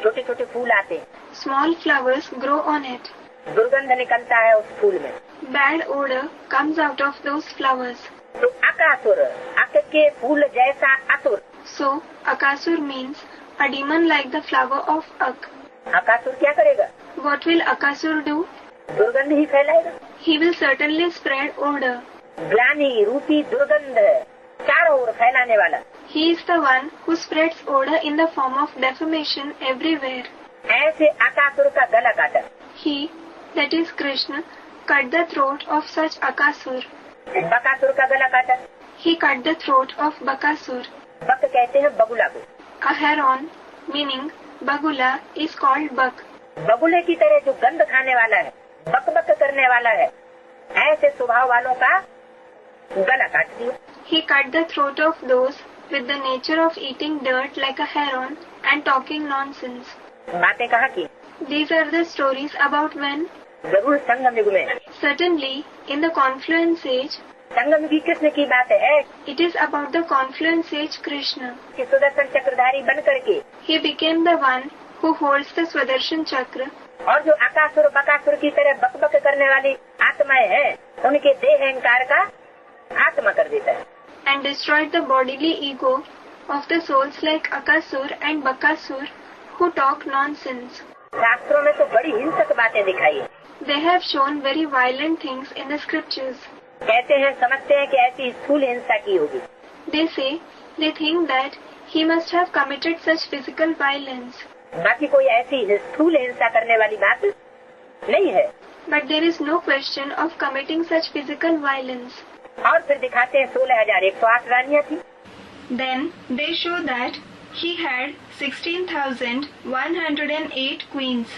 [SPEAKER 2] छोटे छोटे फूल आते हैं,
[SPEAKER 1] Small flowers grow on it.
[SPEAKER 2] दुर्गंध निकलता है उस फूल में।
[SPEAKER 1] Bad odor comes out of those flowers.
[SPEAKER 2] तो अकासुर, अक के फूल जैसा असुर।
[SPEAKER 1] So, Akasur means a demon like the flower of Ak.
[SPEAKER 2] अकासुर क्या करेगा?
[SPEAKER 1] What will Akasur do?
[SPEAKER 2] दुर्गंध ही फैलाएगा।
[SPEAKER 1] He will certainly spread odor.
[SPEAKER 2] ग्लानि रूपी दुर्गंध चारों ओर फैलाने वाला।
[SPEAKER 1] He is the one who spreads odor in the form of defamation everywhere.
[SPEAKER 2] ऐसे अकासुर का गला काटा।
[SPEAKER 1] He, that is Krishna, cut the throat of such Akasur.
[SPEAKER 2] Bakasur का गला काटा।
[SPEAKER 1] He cut the throat of Bakasur.
[SPEAKER 2] बक कहते हैं बगुला को।
[SPEAKER 1] A heron, meaning Bagula, is called Bak.
[SPEAKER 2] बगुले की तरह जो गंध खाने वाला है, बक बक करने वाला है, ऐसे स्वभाव वालों का गला काट दिया।
[SPEAKER 1] He cut the throat of those with the nature of eating dirt like a heron and talking nonsense.
[SPEAKER 2] बातें कहाँ की?
[SPEAKER 1] These are the stories about when,
[SPEAKER 2] जरूर संगम युग में।
[SPEAKER 1] certainly in the confluence age,
[SPEAKER 2] संगम युगी कृष्ण की बात है
[SPEAKER 1] it is about the confluence age Krishna.
[SPEAKER 2] कि सुदर्शन चक्रधारी बन करके
[SPEAKER 1] He became the one who holds the Swadershan Chakra,
[SPEAKER 2] और जो अकासुर बकासुर की तरह बक बक करने वाली आत्माएं हैं, उनके देह अहंकार का आत्मा कर देता है।
[SPEAKER 1] and destroyed the bodily ego of the souls like Akasur and Bakasur who talk nonsense.
[SPEAKER 2] शास्त्रों में तो बड़ी हिंसक बातें दिखाई है।
[SPEAKER 1] They have shown very violent things in the scriptures.
[SPEAKER 2] कहते हैं, समझते हैं कि ऐसी स्थूल हिंसा की होगी।
[SPEAKER 1] They say, they think that he must have committed such physical violence.
[SPEAKER 2] बाकी कोई ऐसी स्थूल हिंसा करने वाली बात नहीं है।
[SPEAKER 1] But there is no question of committing such physical violence.
[SPEAKER 2] और फिर दिखाते हैं 16,108 रानियां थी।
[SPEAKER 1] Then they show that he had 16,108 queens.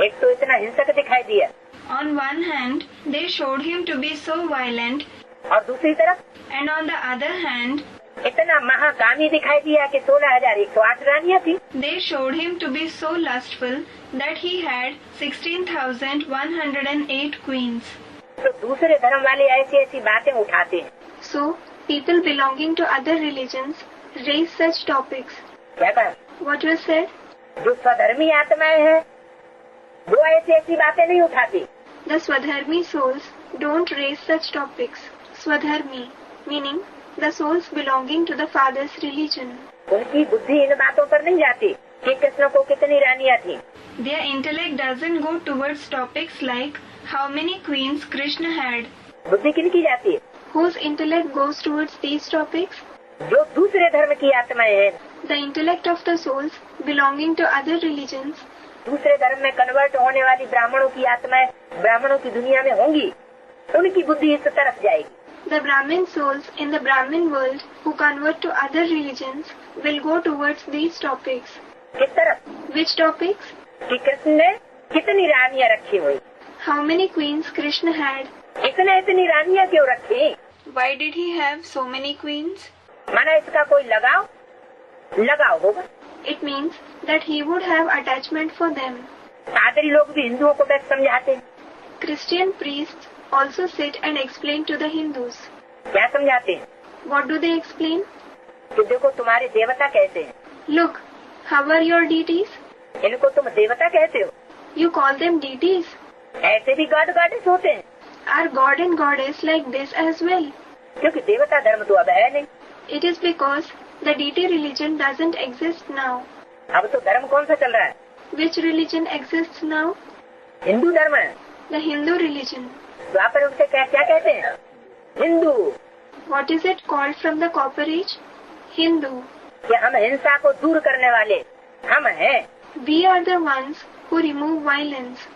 [SPEAKER 2] एक तो इतना हिंसक दिखाई दिया,
[SPEAKER 1] On one hand, they showed him to be so violent,
[SPEAKER 2] और दूसरी तरफ
[SPEAKER 1] and on the other hand,
[SPEAKER 2] इतना महाकामी दिखाई दिया कि 16,108 रानियां थी।
[SPEAKER 1] they showed him to be so lustful that he had 16,108 queens.
[SPEAKER 2] तो दूसरे धर्म वाले ऐसी ऐसी बातें उठाते हैं।
[SPEAKER 1] So, people belonging to other religions raise such topics.
[SPEAKER 2] क्या कहा?
[SPEAKER 1] What was said?
[SPEAKER 2] जो स्वधर्मी आत्माएं हैं वो ऐसी ऐसी बातें नहीं उठाती।
[SPEAKER 1] The Swadharmi souls don't raise such topics. Swadharmi, meaning the souls belonging to the father's religion.
[SPEAKER 2] उनकी बुद्धि इन बातों पर नहीं जाती कि कृष्ण को कितनी रानियां थी।
[SPEAKER 1] Their intellect doesn't go towards topics like how many queens Krishna had.
[SPEAKER 2] बुद्धि किनकी जाती है?
[SPEAKER 1] Whose intellect goes towards these topics?
[SPEAKER 2] जो दूसरे धर्म की आत्माएं हैं,
[SPEAKER 1] The intellect of the souls belonging to other religions.
[SPEAKER 2] दूसरे धर्म में कन्वर्ट होने वाली ब्राह्मणों की आत्माएं ब्राह्मणों की दुनिया में होंगी, उनकी बुद्धि इस तरफ जाएगी।
[SPEAKER 1] The Brahmin souls in the Brahmin world who convert to other religions will go towards these topics.
[SPEAKER 2] किस तरफ?
[SPEAKER 1] Which topics?
[SPEAKER 2] कि कृष्ण ने कितनी रानियां रखी हुई,
[SPEAKER 1] How many queens Krishna had?
[SPEAKER 2] इतनी रानियां क्यों रखी?
[SPEAKER 1] Why did he have so many queens?
[SPEAKER 2] माना इसका कोई लगाव होगा।
[SPEAKER 1] It means that he would have attachment for them.
[SPEAKER 2] पादरी लोग भी हिंदुओं को बैठ समझाते हैं।
[SPEAKER 1] Christian priests also sit and explain to the Hindus.
[SPEAKER 2] क्या समझाते हैं?
[SPEAKER 1] What do they explain?
[SPEAKER 2] कि देखो तुम्हारे देवता कैसे हैं,
[SPEAKER 1] Look, how are your deities?
[SPEAKER 2] इनको तुम देवता कहते हो,
[SPEAKER 1] You call them deities.
[SPEAKER 2] ऐसे भी गॉड गॉडेस होते हैं,
[SPEAKER 1] Are God and goddess like this as well?
[SPEAKER 2] क्योंकि देवता धर्म तो अब है नहीं।
[SPEAKER 1] It is because the deity religion doesn't exist now.
[SPEAKER 2] अब तो धर्म कौन सा चल रहा है?
[SPEAKER 1] Which religion exists now?
[SPEAKER 2] Hindu धर्म है।
[SPEAKER 1] The Hindu religion.
[SPEAKER 2] द्वापर उनसे क्या कहते हैं? Hindu.
[SPEAKER 1] What is it called from the Copper Age? Hindu.
[SPEAKER 2] कि हम हिंसा को दूर करने वाले हम हैं।
[SPEAKER 1] We are the ones who remove violence.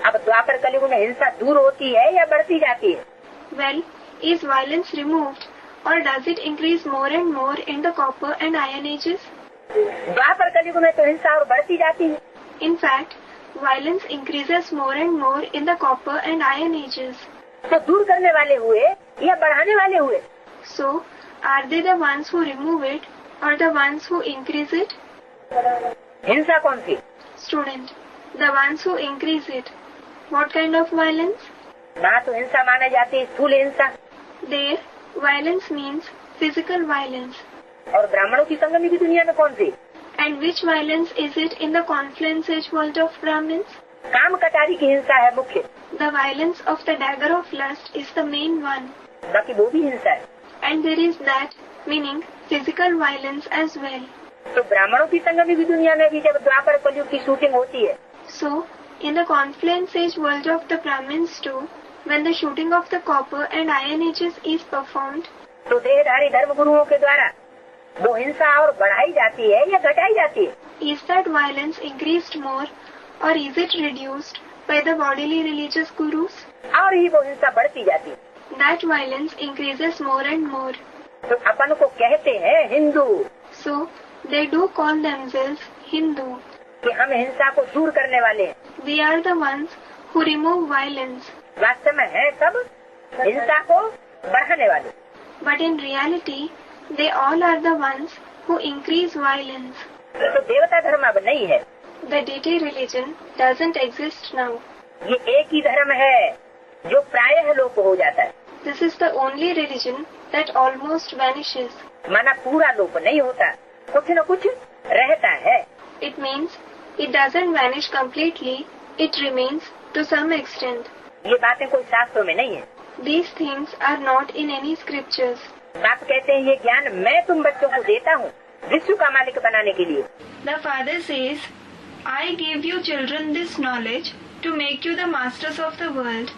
[SPEAKER 2] अब द्वापर कलयुग में हिंसा दूर होती है या बढ़ती जाती है?
[SPEAKER 1] Well, is violence removed or does it increase more and more in the Copper and Iron Ages?
[SPEAKER 2] द्वापर कलयुग में तो हिंसा और बढ़ती जाती है।
[SPEAKER 1] In fact, violence increases more and more in the Copper and Iron Ages.
[SPEAKER 2] तो दूर करने वाले हुए या बढ़ाने वाले हुए?
[SPEAKER 1] So, are they the ones who remove it or the ones who increase it?
[SPEAKER 2] हिंसा कौन सी?
[SPEAKER 1] Student, the ones who increase it. What kind of violence?
[SPEAKER 2] वहाँ तो हिंसा माना जाती है स्थूल हिंसा।
[SPEAKER 1] There, violence means physical violence.
[SPEAKER 2] और ब्राह्मणों की संगमी की दुनिया में कौन सी?
[SPEAKER 1] And which violence is it in the confluence age world of Brahmins?
[SPEAKER 2] काम कटारी की हिंसा है मुख्य।
[SPEAKER 1] The violence of the dagger of lust is the main one.
[SPEAKER 2] बाकी वो भी हिंसा है।
[SPEAKER 1] And there is that, meaning physical violence as well.
[SPEAKER 2] तो ब्राह्मणों की संगमी की दुनिया में भी जब द्वापर कलयुग की शूटिंग होती है,
[SPEAKER 1] So, in the confluence age world of the Brahmins too, when the shooting of the Copper and Iron Ages is performed,
[SPEAKER 2] तो देहधारी धर्म गुरुओं के द्वारा वो हिंसा और बढ़ाई जाती है या घटाई जाती है?
[SPEAKER 1] is that violence increased more or is it reduced by the bodily religious gurus?
[SPEAKER 2] और ही वो हिंसा बढ़ती जाती है।
[SPEAKER 1] That violence increases more and more.
[SPEAKER 2] तो अपन को कहते हैं Hindu
[SPEAKER 1] So, they do call themselves Hindu.
[SPEAKER 2] कि हम हिंसा को दूर करने वाले हैं।
[SPEAKER 1] We are the ones who remove violence.
[SPEAKER 2] वास्तव में है सब हिंसा को बढ़ाने वाले।
[SPEAKER 1] But in reality, they all are the ones who increase violence.
[SPEAKER 2] तो देवता धर्म अब नहीं है,
[SPEAKER 1] The deity religion doesn't exist now.
[SPEAKER 2] ये एक ही धर्म है जो प्रायः लोप हो जाता है।
[SPEAKER 1] This is the only religion that almost vanishes.
[SPEAKER 2] माना पूरा लोप नहीं होता, कुछ न कुछ रहता है।
[SPEAKER 1] It means it doesn't vanish completely, it remains to some extent.
[SPEAKER 2] ये बातें कोई शास्त्रों में नहीं है।
[SPEAKER 1] These things are not in any scriptures.
[SPEAKER 2] बाप कहते हैं ये ज्ञान मैं तुम बच्चों को देता हूँ विश्व का मालिक बनाने के लिए।
[SPEAKER 1] The Father says, I give you children this knowledge to make you the masters of the world.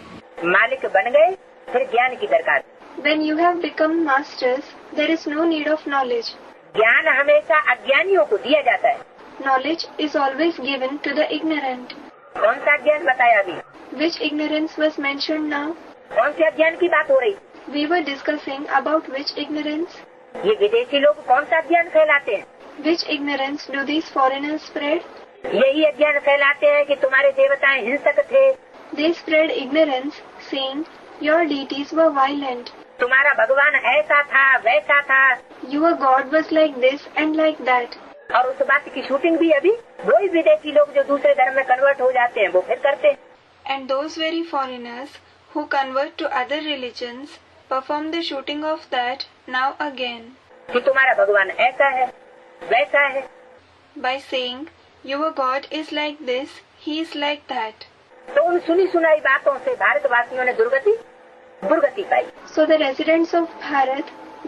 [SPEAKER 2] मालिक बन गए फिर ज्ञान की दरकार।
[SPEAKER 1] When you have become masters, there is no need of knowledge.
[SPEAKER 2] ज्ञान हमेशा अज्ञानियों को दिया जाता है।
[SPEAKER 1] knowledge is always given to the ignorant.
[SPEAKER 2] कौन सा अज्ञान बताया अभी?
[SPEAKER 1] Which ignorance was mentioned now?
[SPEAKER 2] कौन से अज्ञान की बात हो रही?
[SPEAKER 1] We were discussing about which ignorance?
[SPEAKER 2] ये विदेशी लोग कौन सा अज्ञान फैलाते हैं?
[SPEAKER 1] Which ignorance do these foreigners spread?
[SPEAKER 2] यही अज्ञान फैलाते हैं कि तुम्हारे देवताएं हिंसक थे,
[SPEAKER 1] They spread ignorance, saying, your deities were violent,
[SPEAKER 2] तुम्हारा भगवान ऐसा था वैसा था,
[SPEAKER 1] your god was like this and like that.
[SPEAKER 2] और उस बात की शूटिंग भी अभी वही विदेशी लोग जो दूसरे धर्म में कन्वर्ट हो जाते हैं वो फिर करते हैं।
[SPEAKER 1] And those very foreigners who convert to other religions perform the shooting of that now again,
[SPEAKER 2] कि तुम्हारा भगवान ऐसा है वैसा है,
[SPEAKER 1] by saying, your god is like this, he is like that.
[SPEAKER 2] तो उन सुनी सुनाई बातों से भारतवासियों ने दुर्गति पाई।
[SPEAKER 1] So the residents of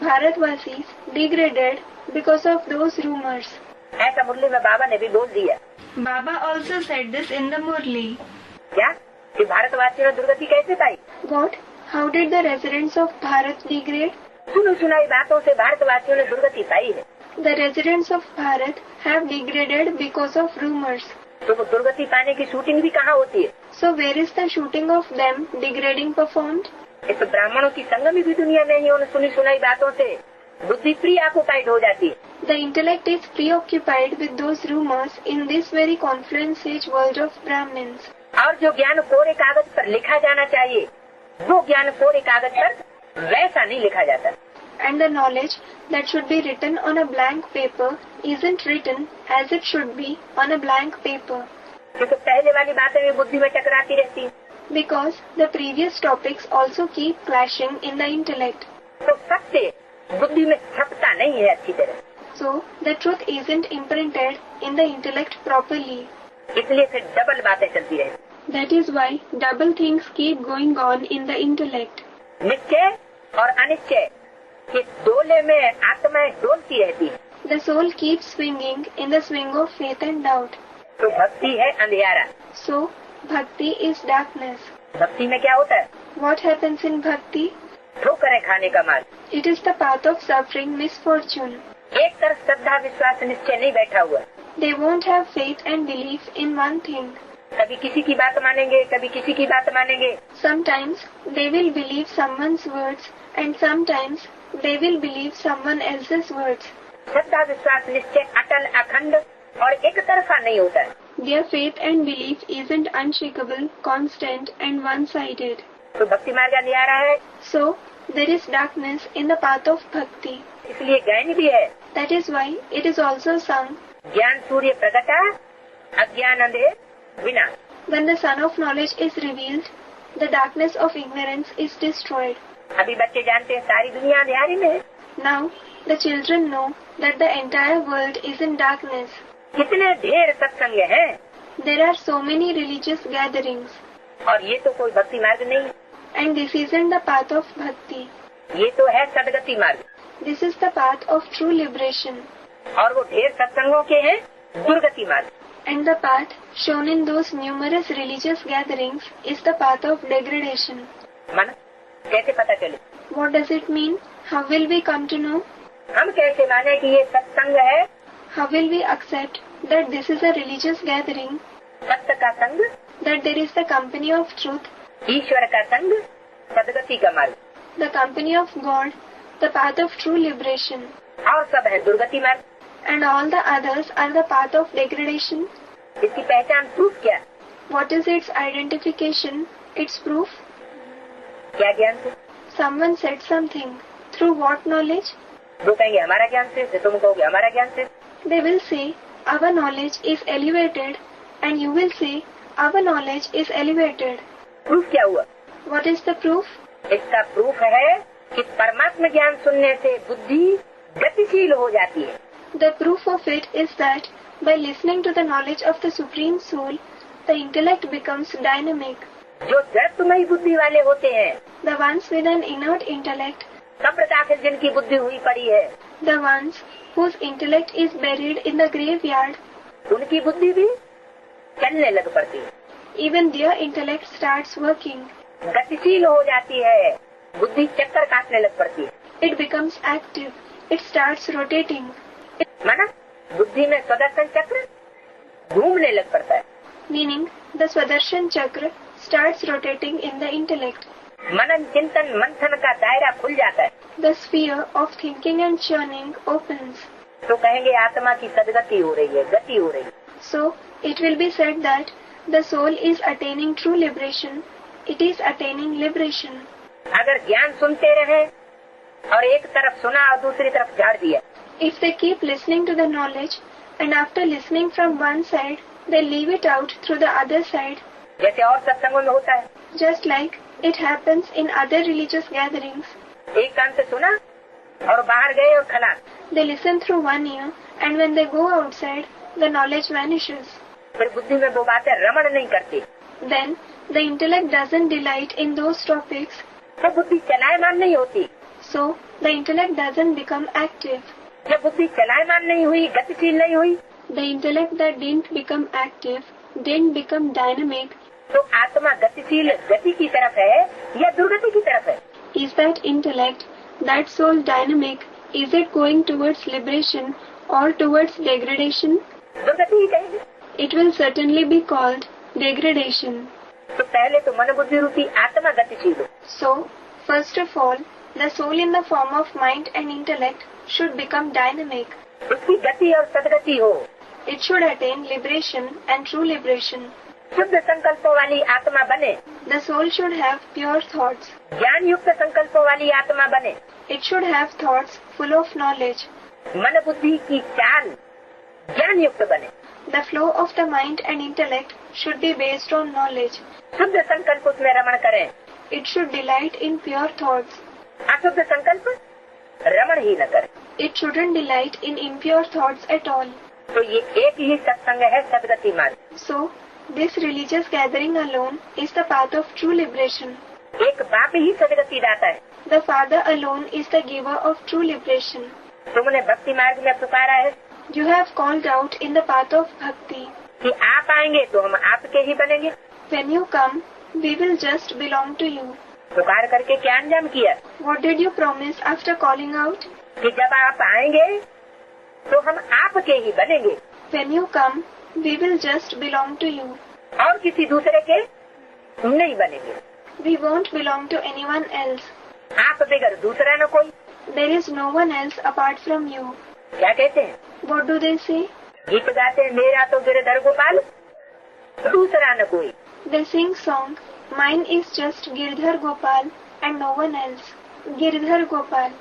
[SPEAKER 1] Bharatvasis, degraded because of those rumors.
[SPEAKER 2] ऐसा मुरली में बाबा ने भी बोल दिया।
[SPEAKER 1] Baba also said this in the Murli.
[SPEAKER 2] क्या कि भारतवासियों ने दुर्गति कैसे पाई?
[SPEAKER 1] What? How did the residents of Bharat degrade?
[SPEAKER 2] सुनी सुनाई बातों से भारतवासियों ने दुर्गति पाई है।
[SPEAKER 1] The residents of Bharat have degraded because of rumors.
[SPEAKER 2] तो वो दुर्गति पाने की शूटिंग भी कहाँ होती है?
[SPEAKER 1] So where is the shooting of them degrading performed?
[SPEAKER 2] इस ब्राह्मणों की संगम भी दुनिया में ही उन सुनी सुनाई बातों से बुद्धि प्री ऑक्युपाइड हो जाती है।
[SPEAKER 1] The intellect is preoccupied with those rumors in this very confluence age world of Brahmins.
[SPEAKER 2] और जो ज्ञान कोरे कागज पर लिखा जाना चाहिए वो ज्ञान कोरे कागज पर वैसा नहीं लिखा जाता।
[SPEAKER 1] And the knowledge that should be written on a blank paper isn't written as it should be on a blank paper.
[SPEAKER 2] क्योंकि पहले वाली बातें भी बुद्धि में टकराती रहती हैं।
[SPEAKER 1] Because the previous topics also keep clashing in the intellect.
[SPEAKER 2] तो सत्य बुद्धि में छपता नहीं है अच्छी तरह,
[SPEAKER 1] So the truth isn't imprinted in the intellect properly.
[SPEAKER 2] इसलिए फिर डबल बातें चलती रहती।
[SPEAKER 1] That is why double things keep going on in the intellect.
[SPEAKER 2] निश्चय और अनिश्चय के डोले में आत्माएं डोलती रहती है।
[SPEAKER 1] The soul keeps swinging in the swing of faith and doubt.
[SPEAKER 2] तो भक्ति है अंधियारा।
[SPEAKER 1] So bhakti is darkness.
[SPEAKER 2] भक्ति में क्या होता है?
[SPEAKER 1] What happens in bhakti?
[SPEAKER 2] ठोकरें खाने का मार्ग।
[SPEAKER 1] It is the path of suffering, misfortune.
[SPEAKER 2] एक तरफ श्रद्धा विश्वास निश्चय नहीं बैठा हुआ,
[SPEAKER 1] They won't have faith and belief in one thing.
[SPEAKER 2] कभी किसी की बात मानेंगे कभी किसी की बात मानेंगे।
[SPEAKER 1] Sometimes they will believe someone's words and sometimes they will believe someone else's words.
[SPEAKER 2] श्रद्धा विश्वास निश्चय अटल अखंड और एक तरफा नहीं होता है।
[SPEAKER 1] Their faith and belief isn't unshakable, constant and one-sided.
[SPEAKER 2] तो भक्ति मार्ग अंधियारा है,
[SPEAKER 1] So there is darkness in the path of bhakti.
[SPEAKER 2] इसलिए गायन भी है।
[SPEAKER 1] That is why it is also sung,
[SPEAKER 2] ज्ञान सूर्य प्रगटा अज्ञान अंधेर विनाश।
[SPEAKER 1] when the sun of knowledge is revealed, the darkness of ignorance is destroyed.
[SPEAKER 2] अभी बच्चे जानते हैं सारी दुनिया अंधियारी में है।
[SPEAKER 1] Now the children know that the entire world is in darkness.
[SPEAKER 2] कितने ढेर सत्संग हैं
[SPEAKER 1] There are so many religious gatherings,
[SPEAKER 2] और ये तो कोई भक्ति मार्ग नहीं,
[SPEAKER 1] and this isn't the path of bhakti.
[SPEAKER 2] ये तो है सदगति मार्ग।
[SPEAKER 1] This is the path of true liberation,
[SPEAKER 2] और वो ढेर सत्संगों के हैं दुर्गति मार्ग।
[SPEAKER 1] and the path shown in those numerous religious gatherings is the path of degradation.
[SPEAKER 2] मन कैसे पता चले?
[SPEAKER 1] What does it mean? How will we come to know?
[SPEAKER 2] हम कैसे माने कि ये सत्संग है?
[SPEAKER 1] How will we accept that this is a religious gathering,
[SPEAKER 2] सत्य का संग,
[SPEAKER 1] that there is the company of truth,
[SPEAKER 2] ईश्वर का संग, सदगति का मार्ग,
[SPEAKER 1] the company of God, the path of true liberation,
[SPEAKER 2] और सब है दुर्गति मार्ग।
[SPEAKER 1] and all the others are the path of degradation?
[SPEAKER 2] इसकी पहचान प्रूफ क्या?
[SPEAKER 1] What is its identification, its proof?
[SPEAKER 2] क्या ज्ञान से?
[SPEAKER 1] Someone said something. Through what knowledge?
[SPEAKER 2] वो कहेंगे हमारा ज्ञान से, तुम कहोगे हमारा ज्ञान से।
[SPEAKER 1] They will say, our knowledge is elevated, and you will say, our knowledge is elevated.
[SPEAKER 2] Proof क्या हुआ?
[SPEAKER 1] What is the proof?
[SPEAKER 2] इसका प्रूफ है कि परमात्मा ज्ञान सुनने से बुद्धि गतिशील हो जाती है।
[SPEAKER 1] The proof of it is that by listening to the knowledge of the Supreme Soul, the intellect becomes dynamic.
[SPEAKER 2] जो जड़त्वमयी बुद्धि वाले होते हैं,
[SPEAKER 1] The ones with an inert intellect,
[SPEAKER 2] कब्र दाखिल जिनकी बुद्धि हुई पड़ी है,
[SPEAKER 1] the ones whose intellect is buried in the graveyard,
[SPEAKER 2] उनकी बुद्धि भी चलने लग पड़ती है,
[SPEAKER 1] even their intellect starts working.
[SPEAKER 2] गतिशील हो जाती है, बुद्धि चक्कर काटने लग पड़ती है।
[SPEAKER 1] It becomes active. It starts rotating.
[SPEAKER 2] माना बुद्धि में सुदर्शन चक्र घूमने लग पड़ता है।
[SPEAKER 1] Meaning, the Swadarshan Chakra starts rotating in the intellect.
[SPEAKER 2] मनन चिंतन मंथन का दायरा खुल जाता है।
[SPEAKER 1] The sphere of thinking and churning opens.
[SPEAKER 2] तो कहेंगे आत्मा की सदगति हो रही है, गति हो रही है।
[SPEAKER 1] So, it will be said that the soul is attaining true liberation. It is attaining liberation.
[SPEAKER 2] अगर ज्ञान सुनते रहे और एक तरफ सुना और दूसरी तरफ झाड़ दिया,
[SPEAKER 1] If they keep listening to the knowledge and after listening from one side, they leave it out through the other side,
[SPEAKER 2] जैसे और सत्संगों में होता है,
[SPEAKER 1] just like it happens in other religious gatherings.
[SPEAKER 2] एक कान से सुना और बाहर गए और खलास।
[SPEAKER 1] They listen through one ear and when they go outside, the knowledge vanishes.
[SPEAKER 2] फिर बुद्धि में वो बातें रमण नहीं करती,
[SPEAKER 1] Then, the intellect doesn't delight in those topics,
[SPEAKER 2] तो बुद्धि चलायमान नहीं होती।
[SPEAKER 1] so the intellect doesn't become active.
[SPEAKER 2] जब बुद्धि चलायमान नहीं हुई, गतिशील नहीं हुई,
[SPEAKER 1] The intellect that didn't become active, didn't become dynamic,
[SPEAKER 2] तो आत्मा गतिशील गति की तरफ है या दुर्गति की तरफ है?
[SPEAKER 1] is that intellect, that soul dynamic, is it going towards liberation or towards degradation?
[SPEAKER 2] दुर्गति ही कहेंगे।
[SPEAKER 1] It will certainly be called degradation.
[SPEAKER 2] तो पहले तो मन बुद्धि रूपी आत्मा गतिशील हो।
[SPEAKER 1] So, first of all, the soul in the form of mind and intellect should become dynamic.
[SPEAKER 2] उसकी गति और सदगति हो।
[SPEAKER 1] It should attain liberation and true liberation.
[SPEAKER 2] शुद्ध संकल्पों वाली आत्मा बने,
[SPEAKER 1] The soul should have pure thoughts.
[SPEAKER 2] ज्ञान युक्त संकल्पों वाली आत्मा बने।
[SPEAKER 1] It should have thoughts full of knowledge.
[SPEAKER 2] मन बुद्धि की चाल ज्ञान युक्त बने।
[SPEAKER 1] The flow of the mind and intellect should be based on knowledge.
[SPEAKER 2] शुद्ध संकल्प उसमें रमण करें,
[SPEAKER 1] It should delight in pure thoughts.
[SPEAKER 2] अशुद्ध संकल्प रमण ही न करें।
[SPEAKER 1] It shouldn't delight in impure thoughts at all.
[SPEAKER 2] तो ये एक ही सत्संग है, सदगति मार्ग।
[SPEAKER 1] So, this religious gathering alone is the path of true liberation.
[SPEAKER 2] एक बाप ही सदगति दाता है।
[SPEAKER 1] The Father alone is the giver of true liberation.
[SPEAKER 2] तुमने भक्ति मार्ग में पुकारा है
[SPEAKER 1] You have called out in the path of bhakti.
[SPEAKER 2] कि आप आएंगे तो हम आपके ही बनेंगे।
[SPEAKER 1] When you come, we will just belong to you.
[SPEAKER 2] पुकार करके क्या अंजाम किया
[SPEAKER 1] What did you promise after calling out?
[SPEAKER 2] कि जब आप आएंगे तो हम आपके ही बनेंगे
[SPEAKER 1] When you come, we will just belong to you.
[SPEAKER 2] और किसी दूसरे के नहीं बनेंगे।
[SPEAKER 1] We won't belong to anyone else.
[SPEAKER 2] आप बगैर दूसरा न कोई।
[SPEAKER 1] There is no one else apart from you.
[SPEAKER 2] क्या कहते हैं?
[SPEAKER 1] What do they say?
[SPEAKER 2] गीत गाते हैं, मेरा तो गिरधर गोपाल, दूसरा न कोई।
[SPEAKER 1] They sing song, mine is just Girdhar Gopal and no one else. Girdhar Gopal,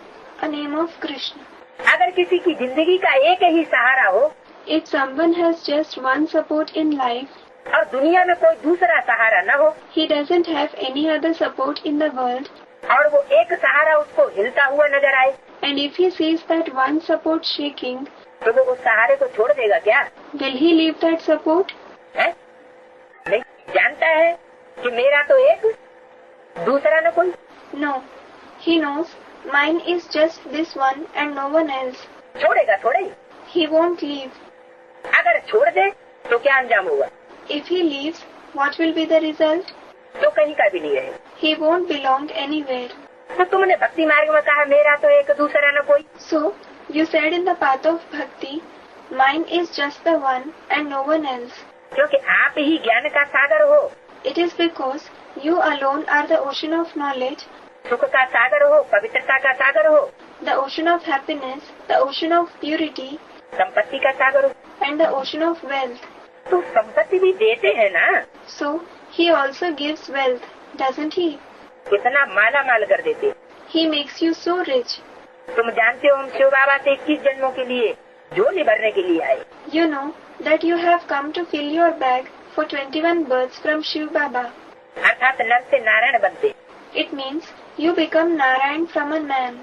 [SPEAKER 1] a name of Krishna.
[SPEAKER 2] अगर किसी की जिंदगी का एक ही सहारा हो
[SPEAKER 1] If someone has just one support in life,
[SPEAKER 2] और दुनिया में कोई दूसरा सहारा न हो
[SPEAKER 1] he doesn't have any other support in the world,
[SPEAKER 2] और वो एक सहारा उसको हिलता हुआ नजर आए,
[SPEAKER 1] and if he sees that one support shaking,
[SPEAKER 2] तो वो उस सहारे को छोड़ देगा क्या?
[SPEAKER 1] will he leave that support?
[SPEAKER 2] है? नहीं, जानता है कि मेरा तो एक दूसरा न कोई।
[SPEAKER 1] No. He knows, mine is just this one and no one else.
[SPEAKER 2] छोड़ेगा थोड़े ही।
[SPEAKER 1] He won't leave.
[SPEAKER 2] अगर छोड़ दे तो क्या अंजाम होगा?
[SPEAKER 1] If he leaves, what will be the result?
[SPEAKER 2] तो कहीं का भी नहीं रहे।
[SPEAKER 1] He won't belong anywhere.
[SPEAKER 2] तो तुमने भक्ति मार्ग में कहा मेरा तो एक दूसरा न कोई,
[SPEAKER 1] So, you said in the path of bhakti, mine is just the one and no one else.
[SPEAKER 2] क्योंकि आप ही ज्ञान का सागर हो,
[SPEAKER 1] It is because you alone are the ocean of knowledge,
[SPEAKER 2] सुख का सागर हो, पवित्रता का सागर हो,
[SPEAKER 1] the ocean of happiness, the ocean of purity,
[SPEAKER 2] संपत्ति का सागर हो।
[SPEAKER 1] and the ocean of wealth.
[SPEAKER 2] तो संपत्ति भी देते हैं ना,
[SPEAKER 1] So, he also gives wealth, doesn't he?
[SPEAKER 2] कितना माला माल कर देते।
[SPEAKER 1] He makes you so rich.
[SPEAKER 2] तुम जानते हो हम शिव बाबा से 21 जन्मों के लिए झोली भरने के लिए आए।
[SPEAKER 1] You know that you have come to fill your bag for 21 births from Shiv Baba.
[SPEAKER 2] अर्थात नर से नारायण बनते।
[SPEAKER 1] It means you become Narayan from a man.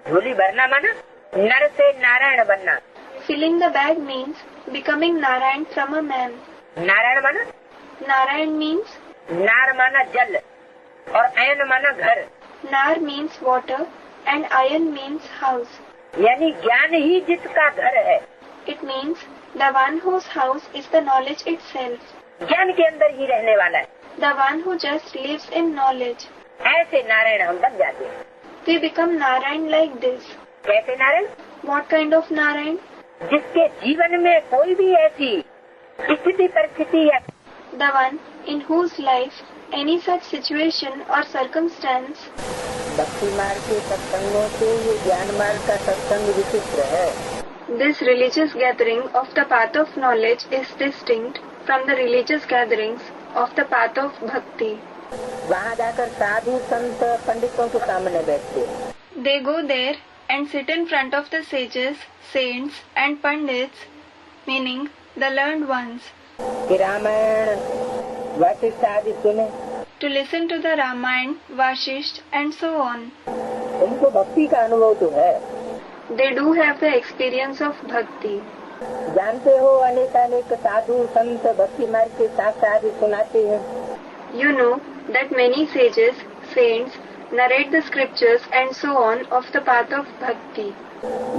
[SPEAKER 2] झोली भरना माना नर से नारायण बनना।
[SPEAKER 1] Filling the bag means becoming Narayan from a man.
[SPEAKER 2] Narayan माना
[SPEAKER 1] Narayan means
[SPEAKER 2] नार माना जल और अयन माना घर,
[SPEAKER 1] Nar means water and Ayan means house.
[SPEAKER 2] यानी ज्ञान ही जिसका घर है।
[SPEAKER 1] It means the one whose house is the knowledge itself.
[SPEAKER 2] ज्ञान के अंदर ही रहने वाला है।
[SPEAKER 1] The one who just lives in knowledge.
[SPEAKER 2] ऐसे नारायण हम बन जाते हैं।
[SPEAKER 1] We become Narayan like this.
[SPEAKER 2] कैसे Narayan?
[SPEAKER 1] What kind of Narayan?
[SPEAKER 2] जिसके जीवन में कोई भी ऐसी स्थिति परिस्थिति या
[SPEAKER 1] The one in whose life any such situation or circumstance
[SPEAKER 2] भक्ति मार्ग के सत्संगों से ये ज्ञान मार्ग का सत्संग विचित्र है।
[SPEAKER 1] this religious gathering of the path of knowledge is distinct from the religious gatherings of the path of bhakti.
[SPEAKER 2] वहाँ जाकर साधु संत पंडितों के सामने बैठते।
[SPEAKER 1] They go there and sit in front of the sages, saints and pandits, meaning the learned ones,
[SPEAKER 2] कि रामायण वशिष्ठ आदि सुने।
[SPEAKER 1] to listen to the Ramayana, Vashisht and so on.
[SPEAKER 2] उनको भक्ति का अनुभव तो है।
[SPEAKER 1] They do have the experience of bhakti.
[SPEAKER 2] जानते हो अनेक साधु संत भक्ति मार्ग के शास्त्र आदि सुनाते हैं।
[SPEAKER 1] You know that many sages, saints narrate the scriptures and so on of the path of bhakti.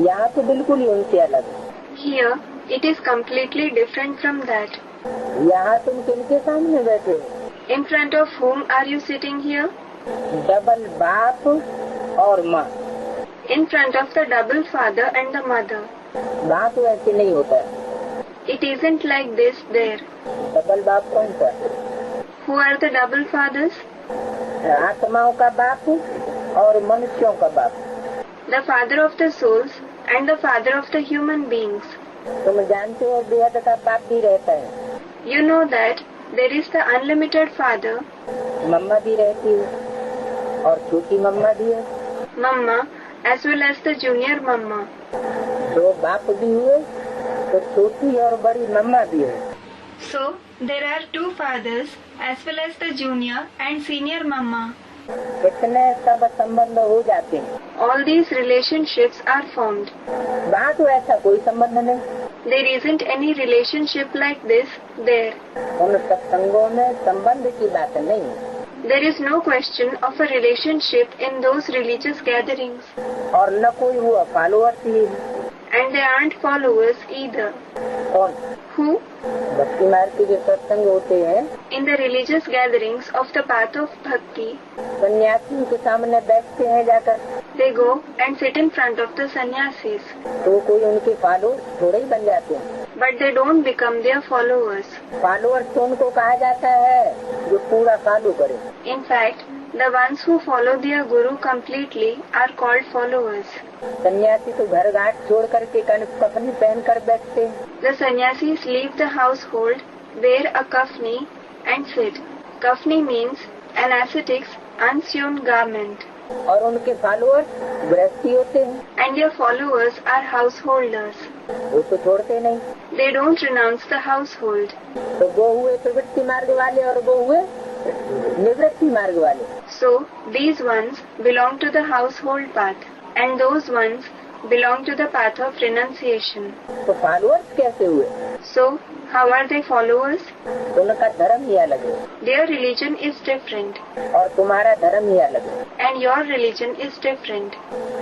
[SPEAKER 2] यहाँ तो बिल्कुल ही उनसे अलग है।
[SPEAKER 1] Here it is completely different from that.
[SPEAKER 2] यहाँ तुम किनके सामने बैठे हो?
[SPEAKER 1] In front of whom are you sitting here?
[SPEAKER 2] Double बाप और माँ।
[SPEAKER 1] In front of the double father and the mother.
[SPEAKER 2] वहाँ तो ऐसे नहीं होता।
[SPEAKER 1] It isn't like this there.
[SPEAKER 2] Double बाप कौन सा?
[SPEAKER 1] Who are the double fathers?
[SPEAKER 2] आत्माओं का बाप और मनुष्यों का बाप।
[SPEAKER 1] The father of the souls and the father of the human beings.
[SPEAKER 2] तुम जानते हो बेहद का बाप भी रहता है।
[SPEAKER 1] You know that there is the unlimited father,
[SPEAKER 2] मम्मा भी रहती है और छोटी मम्मा भी है।
[SPEAKER 1] Mamma, as well as the junior Mamma.
[SPEAKER 2] दो बाप भी हुए तो छोटी और बड़ी मम्मा भी है।
[SPEAKER 1] So, there are two fathers as well as the junior and senior Mamma.
[SPEAKER 2] कितने सब संबंध हो जाते हैं।
[SPEAKER 1] All these relationships are formed.
[SPEAKER 2] वहाँ तो ऐसा कोई संबंध नहीं।
[SPEAKER 1] There isn't any relationship like this there.
[SPEAKER 2] उन सत्संगों में संबंध की बात नहीं है।
[SPEAKER 1] There is no question of a relationship in those religious gatherings.
[SPEAKER 2] और न कोई हुआ followers he.
[SPEAKER 1] And they aren't followers either.
[SPEAKER 2] कौन?
[SPEAKER 1] Who?
[SPEAKER 2] भक्ति मार्ग के जो सत्संग होते हैं
[SPEAKER 1] In the religious gatherings of the path of bhakti,
[SPEAKER 2] सन्यासियों के सामने बैठते हैं जाकर।
[SPEAKER 1] they go and sit in front of the sannyasis.
[SPEAKER 2] तो कोई उनके फॉलोअर्स थोड़े ही बन जाते हैं।
[SPEAKER 1] But they don't become their followers.
[SPEAKER 2] Followers तो उनको कहा जाता है जो पूरा फॉलो करे।
[SPEAKER 1] In fact, the ones who follow their guru completely are called followers.
[SPEAKER 2] सन्यासी तो घर घाट छोड़ करके कफनी पहन कर बैठते हैं।
[SPEAKER 1] The sannyasis leave the household, wear a kafni and sit. Kafni means an ascetic's unsewn garment.
[SPEAKER 2] और उनके फॉलोअर्स गृहस्थी होते हैं।
[SPEAKER 1] And their followers are householders.
[SPEAKER 2] वो तो छोड़ते नहीं।
[SPEAKER 1] They don't renounce the household.
[SPEAKER 2] तो वो हुए प्रवृत्ति मार्ग वाले और वो हुए निवृत्ति मार्ग वाले।
[SPEAKER 1] So, these ones belong to the household path and those ones belong to the path of renunciation.
[SPEAKER 2] तो फॉलोअर्स कैसे हुए?
[SPEAKER 1] So, how are they followers?
[SPEAKER 2] उनका धर्म ही अलग है
[SPEAKER 1] Their religion is different
[SPEAKER 2] और तुम्हारा धर्म ही अलग है।
[SPEAKER 1] and your religion is different.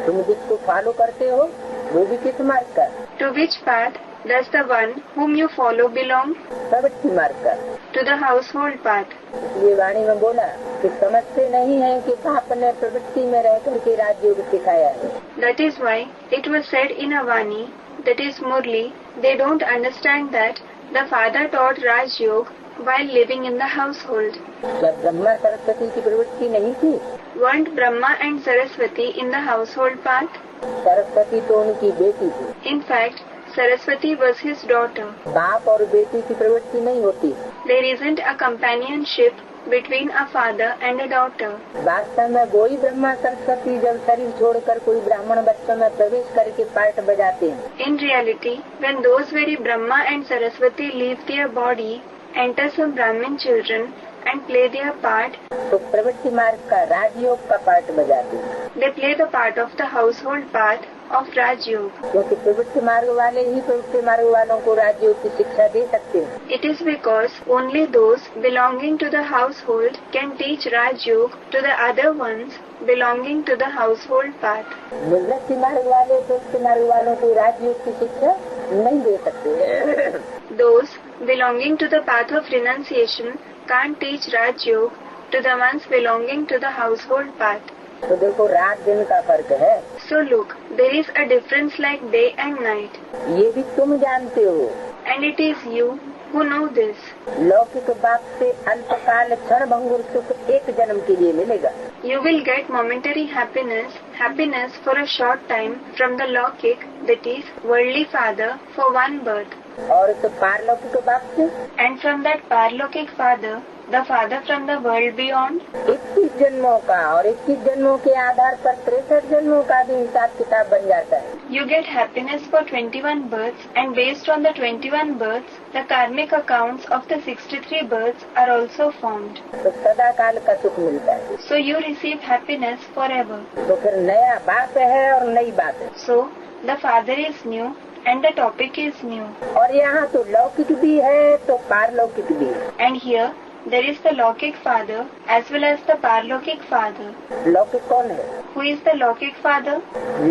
[SPEAKER 2] तुम जिसको फॉलो करते हो वो भी किस मार्ग का?
[SPEAKER 1] To which path does the one whom you follow belong?
[SPEAKER 2] प्रवृत्ति मार्ग का।
[SPEAKER 1] To the household path.
[SPEAKER 2] इसलिए वाणी में बोला कि समझते नहीं है कि बाप ने प्रवृत्ति में रह करके राजयोग सिखाया है।
[SPEAKER 1] That is why it was said in a Vani, that is Murli, they don't understand that the father taught Raj Yoga while living in the household.
[SPEAKER 2] जब ब्रह्मा सरस्वती की प्रवृत्ति नहीं थी,
[SPEAKER 1] Weren't Brahma and Saraswati in the household path?
[SPEAKER 2] Saraswati तो उनकी बेटी थी।
[SPEAKER 1] In fact, Saraswati was his daughter.
[SPEAKER 2] बाप और बेटी की प्रवृत्ति नहीं होती।
[SPEAKER 1] There isn't a companionship between a father and a daughter.
[SPEAKER 2] वास्तव में वही ब्रह्मा सरस्वती जब शरीर छोड़कर कोई ब्राह्मण बच्चों में प्रवेश करके पाठ बजाते हैं।
[SPEAKER 1] In reality, when those very Brahma and Saraswati leave their body, enter some Brahmin children and play their part,
[SPEAKER 2] तो प्रवृत्ति मार्ग का राजयोग का पाठ बजाते हैं।
[SPEAKER 1] they play the part of the household path of Raj Yoga.
[SPEAKER 2] क्योंकि प्रवृत्ति मार्ग वाले ही प्रवृत्ति मार्ग वालों को राजयोग की शिक्षा दे सकते हैं।
[SPEAKER 1] It is because only those belonging to the household can teach Raj Yoga to the other ones belonging to the household path.
[SPEAKER 2] निवृत्ति मार्ग वाले प्रवृत्ति मार्ग वालों को राजयोग की शिक्षा नहीं दे सकते।
[SPEAKER 1] Those belonging to the path of renunciation can't teach Raj Yoga to the ones belonging to the household path.
[SPEAKER 2] तो देखो रात दिन का फर्क है।
[SPEAKER 1] So look, there is a difference like day and night.
[SPEAKER 2] ये भी तुम जानते हो।
[SPEAKER 1] And it is you who know this.
[SPEAKER 2] लौकिक बाप से अल्पकाल क्षण भंगुर सुख एक जन्म के लिए मिलेगा.
[SPEAKER 1] You will get momentary happiness for a short time from the Lokik, that is, worldly father, for one birth.
[SPEAKER 2] और उस पारलौकिक बाप से
[SPEAKER 1] And from that Parlokik father, the father from the world beyond,
[SPEAKER 2] 21 जन्मों का और 21 जन्मों के आधार पर 63 जन्मों का भी हिसाब किताब बन जाता है.
[SPEAKER 1] you get happiness for 21 births, and based on the 21 births, the karmic accounts of the 63 births are also formed.
[SPEAKER 2] तो सदा काल का सुख मिलता है.
[SPEAKER 1] So you receive happiness forever.
[SPEAKER 2] तो फिर नया बाप है और नई बात है.
[SPEAKER 1] So the father is new and the topic is new.
[SPEAKER 2] और यहाँ तो लौकिक भी है तो पारलौकिक भी है.
[SPEAKER 1] And here there is the Lokik father as well as the Parlokik father.
[SPEAKER 2] लौकिक कौन है?
[SPEAKER 1] Who is the Lokik father?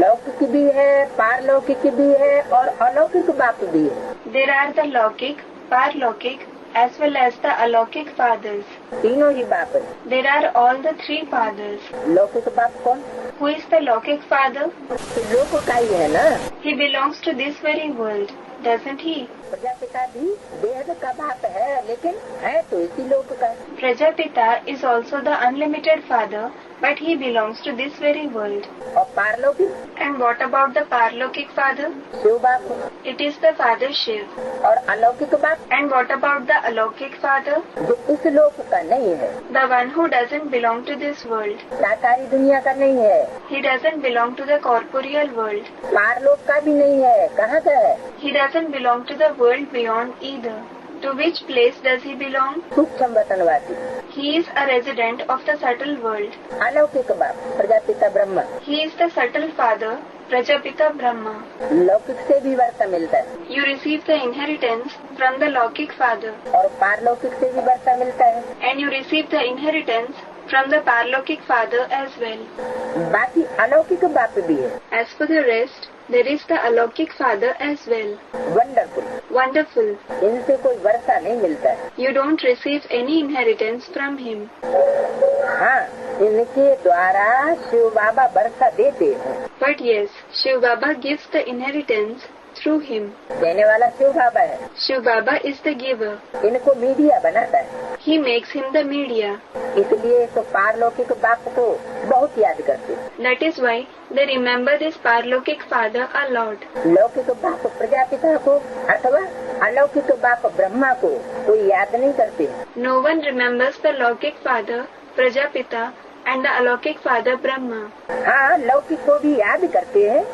[SPEAKER 2] लौकिक भी है, पारलौकिक भी है और अलौकिक बाप भी है.
[SPEAKER 1] There are the Lokik, Parlokik as well as the Alokik fathers.
[SPEAKER 2] तीनों ही बाप है.
[SPEAKER 1] There are all the three fathers.
[SPEAKER 2] लौकिक बाप कौन?
[SPEAKER 1] Who is the Lokik father?
[SPEAKER 2] तो लोक का ही है ना.
[SPEAKER 1] He belongs to this very world, doesn't he?
[SPEAKER 2] Prajapita भी बेहद का बाप है, लेकिन है तो इसी लोक का.
[SPEAKER 1] Prajapita is also the unlimited father, but he belongs to this very world.
[SPEAKER 2] और पारलौकिक
[SPEAKER 1] And what about the Parlokik father?
[SPEAKER 2] Shiv बाप.
[SPEAKER 1] It is the father Shiv.
[SPEAKER 2] और अलौकिक बाप
[SPEAKER 1] And what about the Alokik father?
[SPEAKER 2] जो इस लोक का नहीं है,
[SPEAKER 1] The one who doesn't belong to this world.
[SPEAKER 2] साकारी दुनिया का नहीं है,
[SPEAKER 1] He doesn't belong to the corporeal world.
[SPEAKER 2] पारलोक का भी नहीं है. कहाँ का है?
[SPEAKER 1] He doesn't belong to the world beyond either. To which place does he belong?
[SPEAKER 2] सूक्ष्म वतनवासी.
[SPEAKER 1] He is a resident of the subtle world.
[SPEAKER 2] अलौकिक बाप Prajapita Brahma.
[SPEAKER 1] He is the subtle father, Prajapita Brahma.
[SPEAKER 2] लौकिक से भी वर्षा मिलता है
[SPEAKER 1] You receive the inheritance from the Lokik father,
[SPEAKER 2] और पारलौकिक से भी वर्षा मिलता है.
[SPEAKER 1] and you receive the inheritance from the Parlokik father as well.
[SPEAKER 2] बाकी अलौकिक बाप भी है.
[SPEAKER 1] As for the rest, there is the Alokik father as well.
[SPEAKER 2] Wonderful.
[SPEAKER 1] Wonderful.
[SPEAKER 2] इनसे कोई वर्षा नहीं मिलता है.
[SPEAKER 1] You don't receive any inheritance from him.
[SPEAKER 2] हाँ, इनके द्वारा शिव बाबा वर्षा देते हैं.
[SPEAKER 1] But yes, Shiv Baba gives the inheritance through him.
[SPEAKER 2] देने वाला शिव बाबा है.
[SPEAKER 1] Shiv Baba is the giver.
[SPEAKER 2] इनको मीडिया बनाता है.
[SPEAKER 1] He makes him the media.
[SPEAKER 2] इसलिए तो पारलौकिक बाप को बहुत याद करते हैं.
[SPEAKER 1] That is why they remember this Parlokik father a lot.
[SPEAKER 2] लौकिक बाप प्रजापिता को अथवा अलौकिक बाप ब्रह्मा को कोई याद नहीं करते.
[SPEAKER 1] No one remembers the Lokik father, Prajapita, and the Alokik father Brahma.
[SPEAKER 2] हाँ, लौकिक को भी याद करते हैं.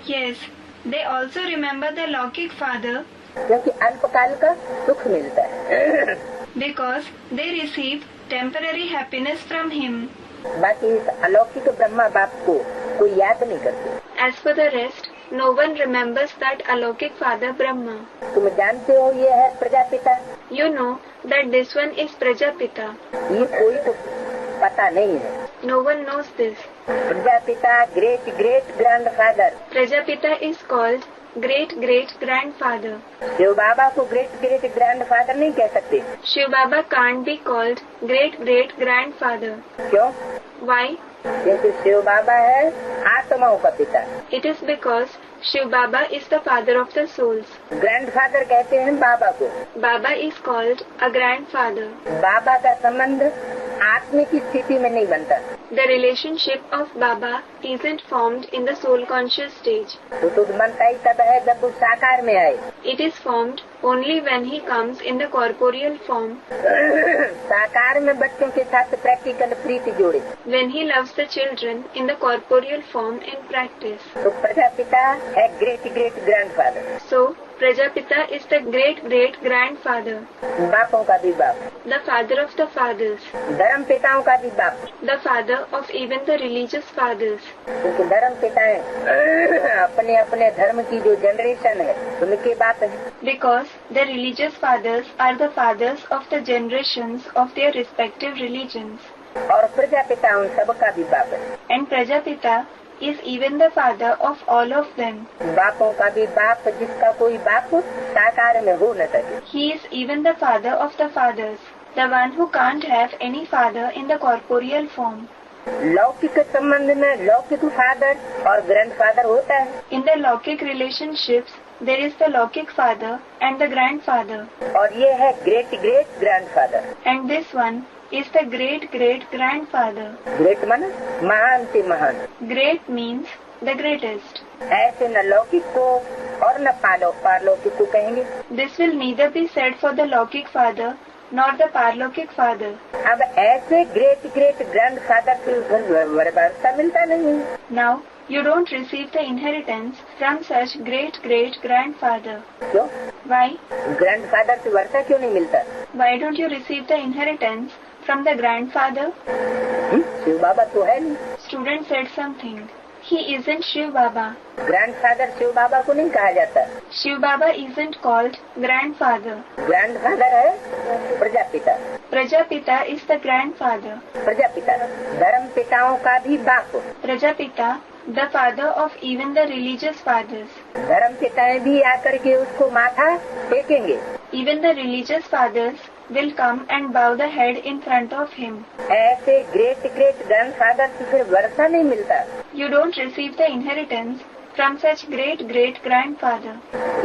[SPEAKER 1] Yes, they also remember the Lokik father
[SPEAKER 2] क्योंकि अल्पकाल का सुख मिलता है.
[SPEAKER 1] because they receive temporary happiness from him.
[SPEAKER 2] बाकी इस अलौकिक ब्रह्मा बाप को कोई याद नहीं करते.
[SPEAKER 1] As for the rest, no one remembers that Alokik father Brahma.
[SPEAKER 2] तुम जानते हो ये है Prajapita.
[SPEAKER 1] You know that this one is Prajapita.
[SPEAKER 2] ये कोई तो पता नहीं है.
[SPEAKER 1] No one knows this.
[SPEAKER 2] Prajapita great great grandfather.
[SPEAKER 1] Prajapita is called great great grandfather.
[SPEAKER 2] Shiv Baba को ग्रेट ग्रेट ग्रैंड फादर नहीं कह सकते.
[SPEAKER 1] Shiv Baba can't be called great great grandfather.
[SPEAKER 2] क्यों?
[SPEAKER 1] Why?
[SPEAKER 2] क्योंकि शिव बाबा है आत्माओं का पिता.
[SPEAKER 1] It is because Shiv Baba is the father of the souls.
[SPEAKER 2] Grandfather कहते हैं बाबा को.
[SPEAKER 1] Baba is called a grandfather.
[SPEAKER 2] बाबा का संबंध आत्मा की स्थिति में नहीं बनता.
[SPEAKER 1] The relationship of Baba isn't formed in the soul conscious stage.
[SPEAKER 2] तो बनता ही तब है जब वो साकार में आए.
[SPEAKER 1] It is formed only when he comes in the corporeal form.
[SPEAKER 2] साकार में बच्चों के साथ प्रैक्टिकल प्रीति जोड़े.
[SPEAKER 1] When he loves the children in the corporeal form in practice.
[SPEAKER 2] तो प्रजापिता है great great grandfather.
[SPEAKER 1] So, Prajapita is the great great grandfather.
[SPEAKER 2] बापों का भी बाप.
[SPEAKER 1] The father of the fathers.
[SPEAKER 2] धर्म पिताओं का भी बाप.
[SPEAKER 1] The father of even the religious fathers.
[SPEAKER 2] क्योंकि धर्म पिताएं अपने अपने धर्म की जो जनरेशन है उनके बाप है.
[SPEAKER 1] Because the religious fathers are the fathers of the generations of their respective religions.
[SPEAKER 2] और प्रजापिता उन सबका भी बाप है.
[SPEAKER 1] And Prajapita is even the father of all of them.
[SPEAKER 2] बापों का भी बाप जिसका कोई बाप साकार में हो न सके.
[SPEAKER 1] He is even the father of the fathers, the one who can't have any father in the corporeal form.
[SPEAKER 2] लौकिक संबंध में लौकिक फादर और ग्रैंडफादर होता है.
[SPEAKER 1] In the Lokik relationships, there is the Lokik father and the grandfather.
[SPEAKER 2] और ये है great great grandfather.
[SPEAKER 1] And this one is the great great grandfather.
[SPEAKER 2] Great माना महान से महान।
[SPEAKER 1] Great means the greatest.
[SPEAKER 2] ऐसे न लौकिक को और न पारलौकिक को कहेंगे।
[SPEAKER 1] This will neither be said for the Lokik father nor the Parlokik father.
[SPEAKER 2] अब ऐसे ग्रेट ग्रेट ग्रैंडफादर से वर्षा मिलता नहीं।
[SPEAKER 1] Now you don't receive the inheritance from such great great grandfather.
[SPEAKER 2] क्यों?
[SPEAKER 1] Why?
[SPEAKER 2] ग्रैंडफादर से वर्षा क्यों नहीं मिलता?
[SPEAKER 1] Why don't you receive the inheritance from the grandfather?
[SPEAKER 2] Shiv बाबा तो है नहीं।
[SPEAKER 1] Student said something. He isn't Shiv Baba.
[SPEAKER 2] Grandfather Shiv Baba को नहीं कहा जाता।
[SPEAKER 1] Shiv Baba isn't called grandfather.
[SPEAKER 2] Grandfather है Prajapita.
[SPEAKER 1] Prajapita is the grandfather.
[SPEAKER 2] Prajapita धर्म पिताओं का भी बाप।
[SPEAKER 1] Prajapita, the father of even the religious fathers.
[SPEAKER 2] धर्म पिताएं भी आकर के उसको माथा टेकेंगे।
[SPEAKER 1] Even the religious fathers will come and bow the head in front of him.
[SPEAKER 2] ऐसे ग्रेट ग्रेट ग्रैंडफादर से फिर वर्षा नहीं मिलता।
[SPEAKER 1] You don't receive the inheritance from such great great grandfather.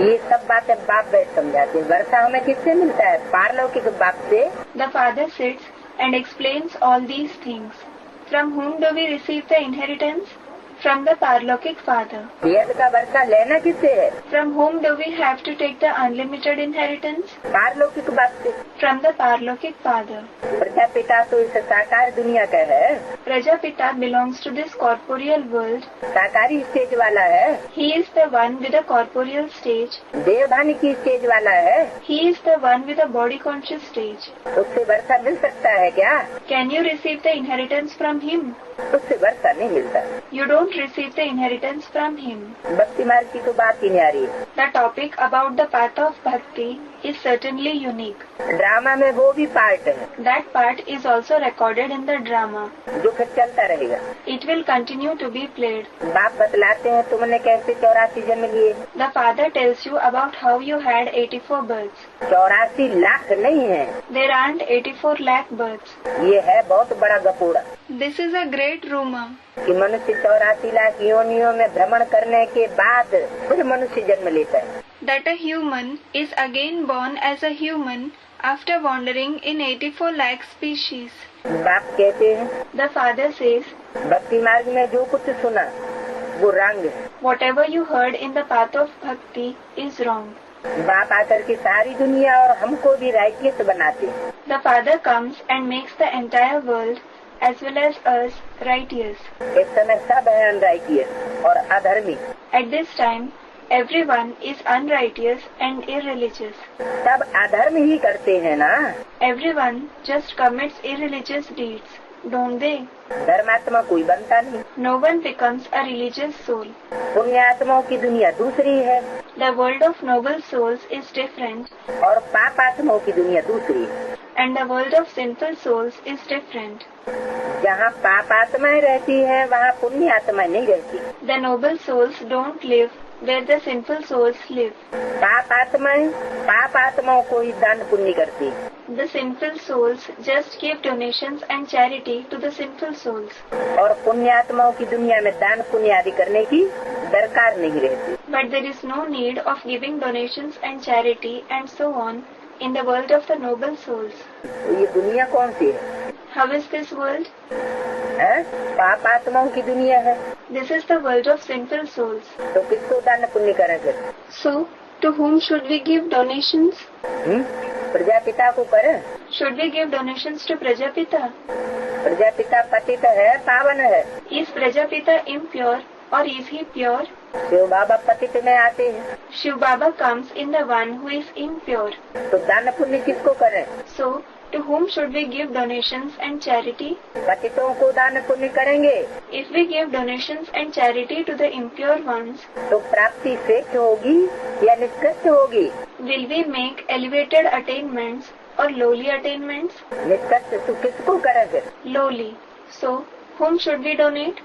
[SPEAKER 2] ये सब बातें बाप बैठ समझाते हैं। वर्षा हमें किससे मिलता है? पारलौकिक बाप से।
[SPEAKER 1] The father sits and explains all these things. From whom do we receive the inheritance? From the Parlokik father.
[SPEAKER 2] वेद का वर्षा लेना किससे है?
[SPEAKER 1] From whom do we have to take the unlimited inheritance?
[SPEAKER 2] पारलौकिक बाप से।
[SPEAKER 1] From the Parlokik father.
[SPEAKER 2] Prajapita तो इस साकार दुनिया का है।
[SPEAKER 1] Prajapita belongs to this corporeal world.
[SPEAKER 2] साकारी स्टेज वाला है।
[SPEAKER 1] He is the one with the corporeal stage.
[SPEAKER 2] देवभानी की स्टेज वाला है।
[SPEAKER 1] He is the one with the body conscious stage.
[SPEAKER 2] उससे वर्षा मिल सकता है क्या?
[SPEAKER 1] Can you receive the inheritance from him?
[SPEAKER 2] उससे वर्षा नहीं मिलता।
[SPEAKER 1] You don't receive the inheritance from him.
[SPEAKER 2] भक्ति मार्ग की तो बात ही नहीं आ रही।
[SPEAKER 1] The topic about the path of bhakti is certainly unique.
[SPEAKER 2] Drama में वो भी पार्ट है
[SPEAKER 1] That part is also recorded in the drama.
[SPEAKER 2] जो फिर चलता रहेगा।
[SPEAKER 1] It will continue to be played.
[SPEAKER 2] बाप बतलाते हैं तुमने कैसे 84 जन्म लिए।
[SPEAKER 1] The father tells you about how you had 84 births.
[SPEAKER 2] 84 lakh नहीं है,
[SPEAKER 1] There aren't 84 lakh births.
[SPEAKER 2] ये है बहुत बड़ा गपोड़ा
[SPEAKER 1] This is a great rumor
[SPEAKER 2] कि मनुष्य 84 लाख योनियों में भ्रमण करने के बाद फिर मनुष्य जन्म लेता है।
[SPEAKER 1] that a human is again born as a human after wandering in 84 lakh species.
[SPEAKER 2] बाप कहते हैं
[SPEAKER 1] The father says,
[SPEAKER 2] भक्ति मार्ग में जो कुछ सुना वो रंग है।
[SPEAKER 1] whatever you heard in the path of bhakti is wrong.
[SPEAKER 2] बाप आकर के सारी दुनिया और हमको भी राइटियस बनाते हैं।
[SPEAKER 1] The father comes and makes the entire world as well as us righteous.
[SPEAKER 2] इस समय सब है अनराइटियस और अधर्मी।
[SPEAKER 1] At this time, everyone is unrighteous and irreligious.
[SPEAKER 2] सब अधर्म ही करते हैं ना।
[SPEAKER 1] Everyone just commits irreligious deeds, don't they?
[SPEAKER 2] धर्मात्मा कोई बनता नहीं।
[SPEAKER 1] No one becomes a religious soul.
[SPEAKER 2] पुण्यात्माओं की दुनिया दूसरी है
[SPEAKER 1] The world of noble souls is different
[SPEAKER 2] और पापात्माओं की दुनिया दूसरी है।
[SPEAKER 1] and the world of sinful souls is different.
[SPEAKER 2] जहाँ पापात्माएं रहती है वहाँ पुण्यात्मा नहीं रहती।
[SPEAKER 1] The noble souls don't live where the sinful souls live.
[SPEAKER 2] पापात्माओं को ही दान पुण्य करती है।
[SPEAKER 1] The sinful souls just give donations and charity to the sinful souls.
[SPEAKER 2] और पुण्यात्माओं की दुनिया में दान पुण्य आदि करने की दरकार नहीं रहती।
[SPEAKER 1] But there is no need of giving donations and charity and so on in the world of the noble souls.
[SPEAKER 2] तो ये दुनिया कौन सी है?
[SPEAKER 1] How is this world?
[SPEAKER 2] पापात्माओं की दुनिया है।
[SPEAKER 1] This is the world of sinful souls.
[SPEAKER 2] तो किसको दान पुण्य करें फिर?
[SPEAKER 1] So, to whom should we give donations?
[SPEAKER 2] Prajapita को करें।
[SPEAKER 1] Should we give donations to Prajapita?
[SPEAKER 2] Prajapita पतित है पावन है।
[SPEAKER 1] Is Prajapita impure or is he pure?
[SPEAKER 2] Shiv बाबा पतित में आते हैं।
[SPEAKER 1] Shiv Baba comes in the one who is impure.
[SPEAKER 2] तो दान पुण्य किसको करें?
[SPEAKER 1] So, to whom should we give donations and charity?
[SPEAKER 2] पतितों को दान पुण्य करेंगे
[SPEAKER 1] If we give donations and charity to the impure ones,
[SPEAKER 2] तो प्राप्ति श्रेष्ठ होगी या निष्कृष्ट होगी?
[SPEAKER 1] will we make elevated attainments or lowly attainments?
[SPEAKER 2] निष्कृष्ट तो किसको करें फिर?
[SPEAKER 1] Lowly. So, whom should we donate?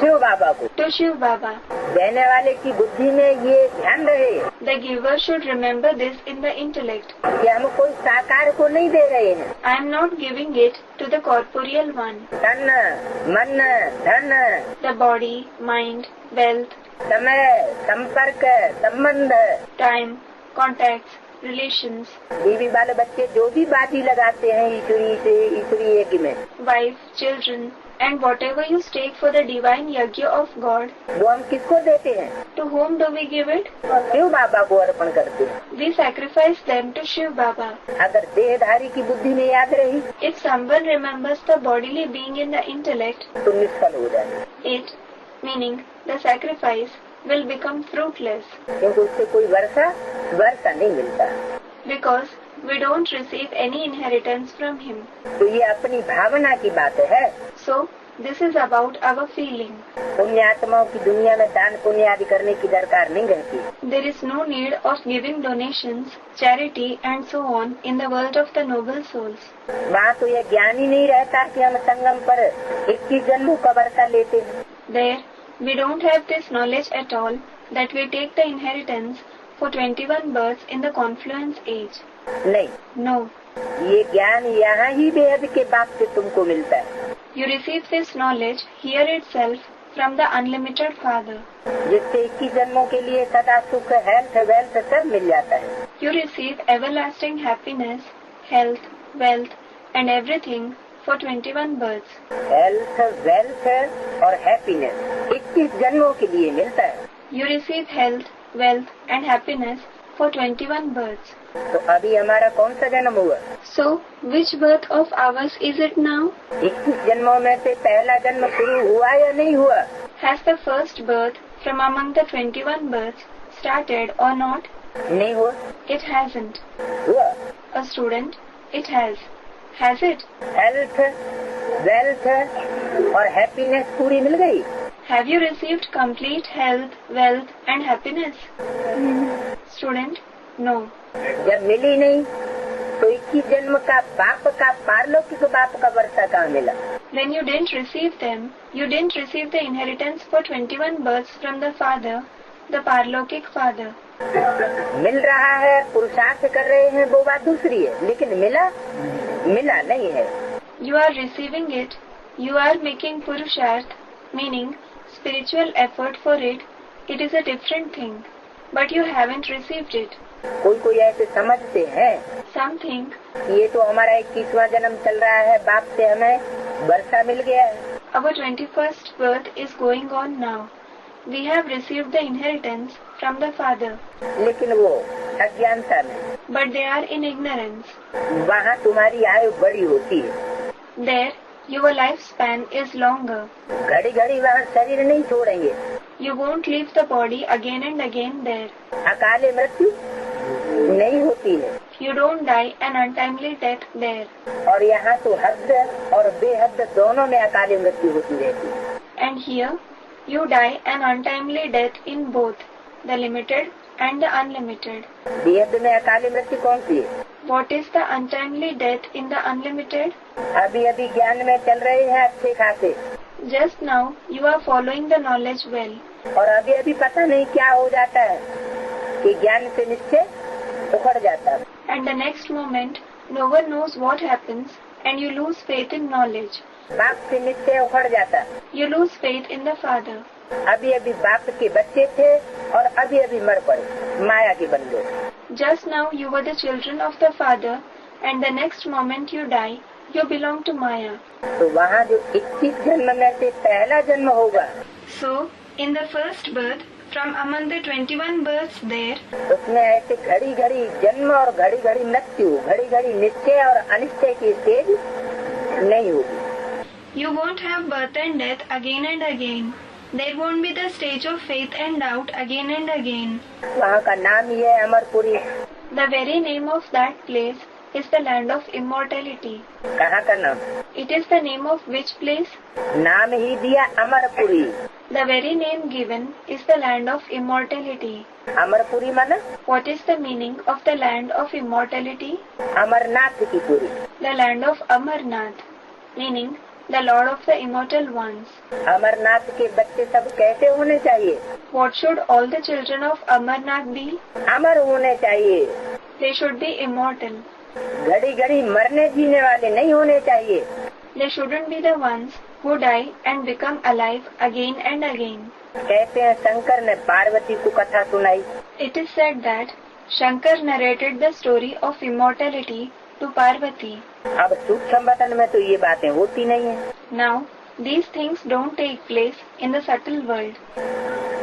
[SPEAKER 2] Shiv Baba को।
[SPEAKER 1] To Shiv Baba.
[SPEAKER 2] देने वाले की बुद्धि में ये ध्यान रहे
[SPEAKER 1] The giver should remember this in the intellect.
[SPEAKER 2] कि हम कोई साकार को नहीं दे रहे हैं।
[SPEAKER 1] I am not giving it to the corporeal one.
[SPEAKER 2] तन मन धन
[SPEAKER 1] The body, mind, wealth,
[SPEAKER 2] समय, संपर्क, संबंध,
[SPEAKER 1] time, contacts, relations,
[SPEAKER 2] बीवी बाल बच्चे जो भी बाजी लगाते हैं ईश्वरी यज्ञ में,
[SPEAKER 1] wife, children, and whatever you stake for the divine yajna of God,
[SPEAKER 2] वो हम किसको देते हैं?
[SPEAKER 1] to whom do we give it?
[SPEAKER 2] Shiv Baba को अर्पण करते हैं।
[SPEAKER 1] We sacrifice them to Shiv Baba.
[SPEAKER 2] अगर देहधारी की बुद्धि में याद रही
[SPEAKER 1] If someone remembers the bodily being in the intellect,
[SPEAKER 2] तो निष्फल हो जाए,
[SPEAKER 1] it, meaning the sacrifice, will become fruitless,
[SPEAKER 2] क्योंकि उससे कोई वर्षा नहीं मिलता।
[SPEAKER 1] because we don't receive any inheritance from him.
[SPEAKER 2] तो ये अपनी भावना की बात है।
[SPEAKER 1] So, this is about our feeling.
[SPEAKER 2] पुण्यात्माओं की दुनिया में दान पुण्य आदि करने की दरकार नहीं रहती।
[SPEAKER 1] There is no need of giving donations, charity and so on in the world of the noble souls.
[SPEAKER 2] वहाँ तो यह ज्ञान ही नहीं रहता कि हम संगम पर 21 जन्मों का वर्षा लेते हैं।
[SPEAKER 1] There, we don't have this knowledge at all that we take the inheritance for 21 births in the confluence age.
[SPEAKER 2] नहीं,
[SPEAKER 1] No,
[SPEAKER 2] ये ज्ञान यहाँ ही बेहद के बाप से तुमको मिलता है,
[SPEAKER 1] you receive this knowledge here itself from the unlimited Father.
[SPEAKER 2] जिससे 21 जन्मों के लिए सदा सुख, हेल्थ, वेल्थ सब मिल जाता है।
[SPEAKER 1] You receive everlasting happiness, health, wealth and everything for 21 births.
[SPEAKER 2] Health, wealth और हैप्पीनेस 21 जन्मों के लिए मिलता है।
[SPEAKER 1] You receive health, wealth and happiness for 21 births.
[SPEAKER 2] तो अभी हमारा कौन सा जन्म हुआ?
[SPEAKER 1] So, which birth of ours is it now?
[SPEAKER 2] 21 जन्मों में से पहला जन्म शुरू हुआ या नहीं हुआ?
[SPEAKER 1] Has the first birth from among the 21 births started or not?
[SPEAKER 2] नहीं हुआ।
[SPEAKER 1] It hasn't.
[SPEAKER 2] हुआ।
[SPEAKER 1] A student, it has. Has it?
[SPEAKER 2] Health, wealth और हैप्पीनेस पूरी मिल गई।
[SPEAKER 1] Have you received complete health, wealth and happiness? Student, no.
[SPEAKER 2] जब मिली नहीं तो 21 जन्म का बाप का पारलौकिक बाप का वर्षा कहाँ मिला?
[SPEAKER 1] When you didn't receive them, you didn't receive the inheritance for 21 births from the Father, the Parlokik Father.
[SPEAKER 2] मिल रहा है, पुरुषार्थ कर रहे हैं, वो बात दूसरी है, लेकिन मिला नहीं है।
[SPEAKER 1] You are receiving it. You are making Purusharth, meaning spiritual effort for it. It is a different thing. But you haven't received it.
[SPEAKER 2] कोई ऐसे समझते हैं
[SPEAKER 1] Some think,
[SPEAKER 2] ये तो हमारा 21वां जन्म चल रहा है, बाप से हमें वर्षा मिल गया है।
[SPEAKER 1] our 21st birth is going on now. We have received the inheritance from the Father.
[SPEAKER 2] लेकिन वो अज्ञानता में,
[SPEAKER 1] But they are in ignorance.
[SPEAKER 2] वहाँ तुम्हारी आयु बड़ी होती है,
[SPEAKER 1] There, your lifespan is longer.
[SPEAKER 2] घड़ी घड़ी वहाँ शरीर नहीं छोड़ेंगे।
[SPEAKER 1] You won't leave the body again and again there.
[SPEAKER 2] अकाले मृत्यु नहीं होती है,
[SPEAKER 1] You don't die an untimely death there.
[SPEAKER 2] और यहाँ तो हद और बेहद दोनों में अकाले मृत्यु होती रहती है।
[SPEAKER 1] And here, you die an untimely death in both, the limited and the unlimited.
[SPEAKER 2] बेहद में अकाले मृत्यु कौन सी है?
[SPEAKER 1] What is the untimely death in the unlimited?
[SPEAKER 2] अभी ज्ञान में चल रहे हैं अच्छे खासे,
[SPEAKER 1] Just now, you are following the knowledge well.
[SPEAKER 2] और अभी पता नहीं क्या हो जाता है कि ज्ञान से निश्चय उखड़ जाता है।
[SPEAKER 1] And the next moment, no one knows what happens and you lose faith in knowledge.
[SPEAKER 2] बाप से निश्चय उखड़ जाता।
[SPEAKER 1] You lose faith in the Father.
[SPEAKER 2] अभी बाप के बच्चे थे और अभी मर पड़े, माया के बन गए।
[SPEAKER 1] Just now you were the children of the Father and the next moment you die, you belong to Maya.
[SPEAKER 2] तो वहाँ जो 21 जन्म में से पहला जन्म होगा,
[SPEAKER 1] So, in the first birth, from among the 21 births there,
[SPEAKER 2] उसमें ऐसे घड़ी घड़ी जन्म और घड़ी घड़ी मृत्यु, घड़ी घड़ी निश्चय और अनिश्चय की स्टेज नहीं होगी।
[SPEAKER 1] you won't have birth and death again and again. There won't be the stage of faith and doubt again and again.
[SPEAKER 2] वहाँ का नाम ही है Amarpuri.
[SPEAKER 1] The very name of that place is the land of immortality.
[SPEAKER 2] कहाँ का नाम?
[SPEAKER 1] It is the name of which place?
[SPEAKER 2] नाम ही दिया Amarpuri.
[SPEAKER 1] The very name given is the land of immortality.
[SPEAKER 2] Amarpuri माना?
[SPEAKER 1] What is the meaning of the land of immortality?
[SPEAKER 2] Amarnath की Puri.
[SPEAKER 1] The land of Amarnath, meaning the Lord of the immortal ones.
[SPEAKER 2] Amarnath के बच्चे सब कैसे होने चाहिए?
[SPEAKER 1] What should all the children of Amarnath be?
[SPEAKER 2] अमर होने चाहिए।
[SPEAKER 1] They should be immortal.
[SPEAKER 2] घड़ी घड़ी मरने जीने वाले नहीं होने चाहिए।
[SPEAKER 1] They shouldn't be the ones who die and become alive again and again.
[SPEAKER 2] कहते हैं शंकर ने पार्वती को कथा सुनाई।
[SPEAKER 1] It is said that Shankar narrated the story of immortality to Parvati.
[SPEAKER 2] अब सूक्ष्म वतन में तो ये बातें होती नहीं है।
[SPEAKER 1] Now, these things don't take place in the subtle world.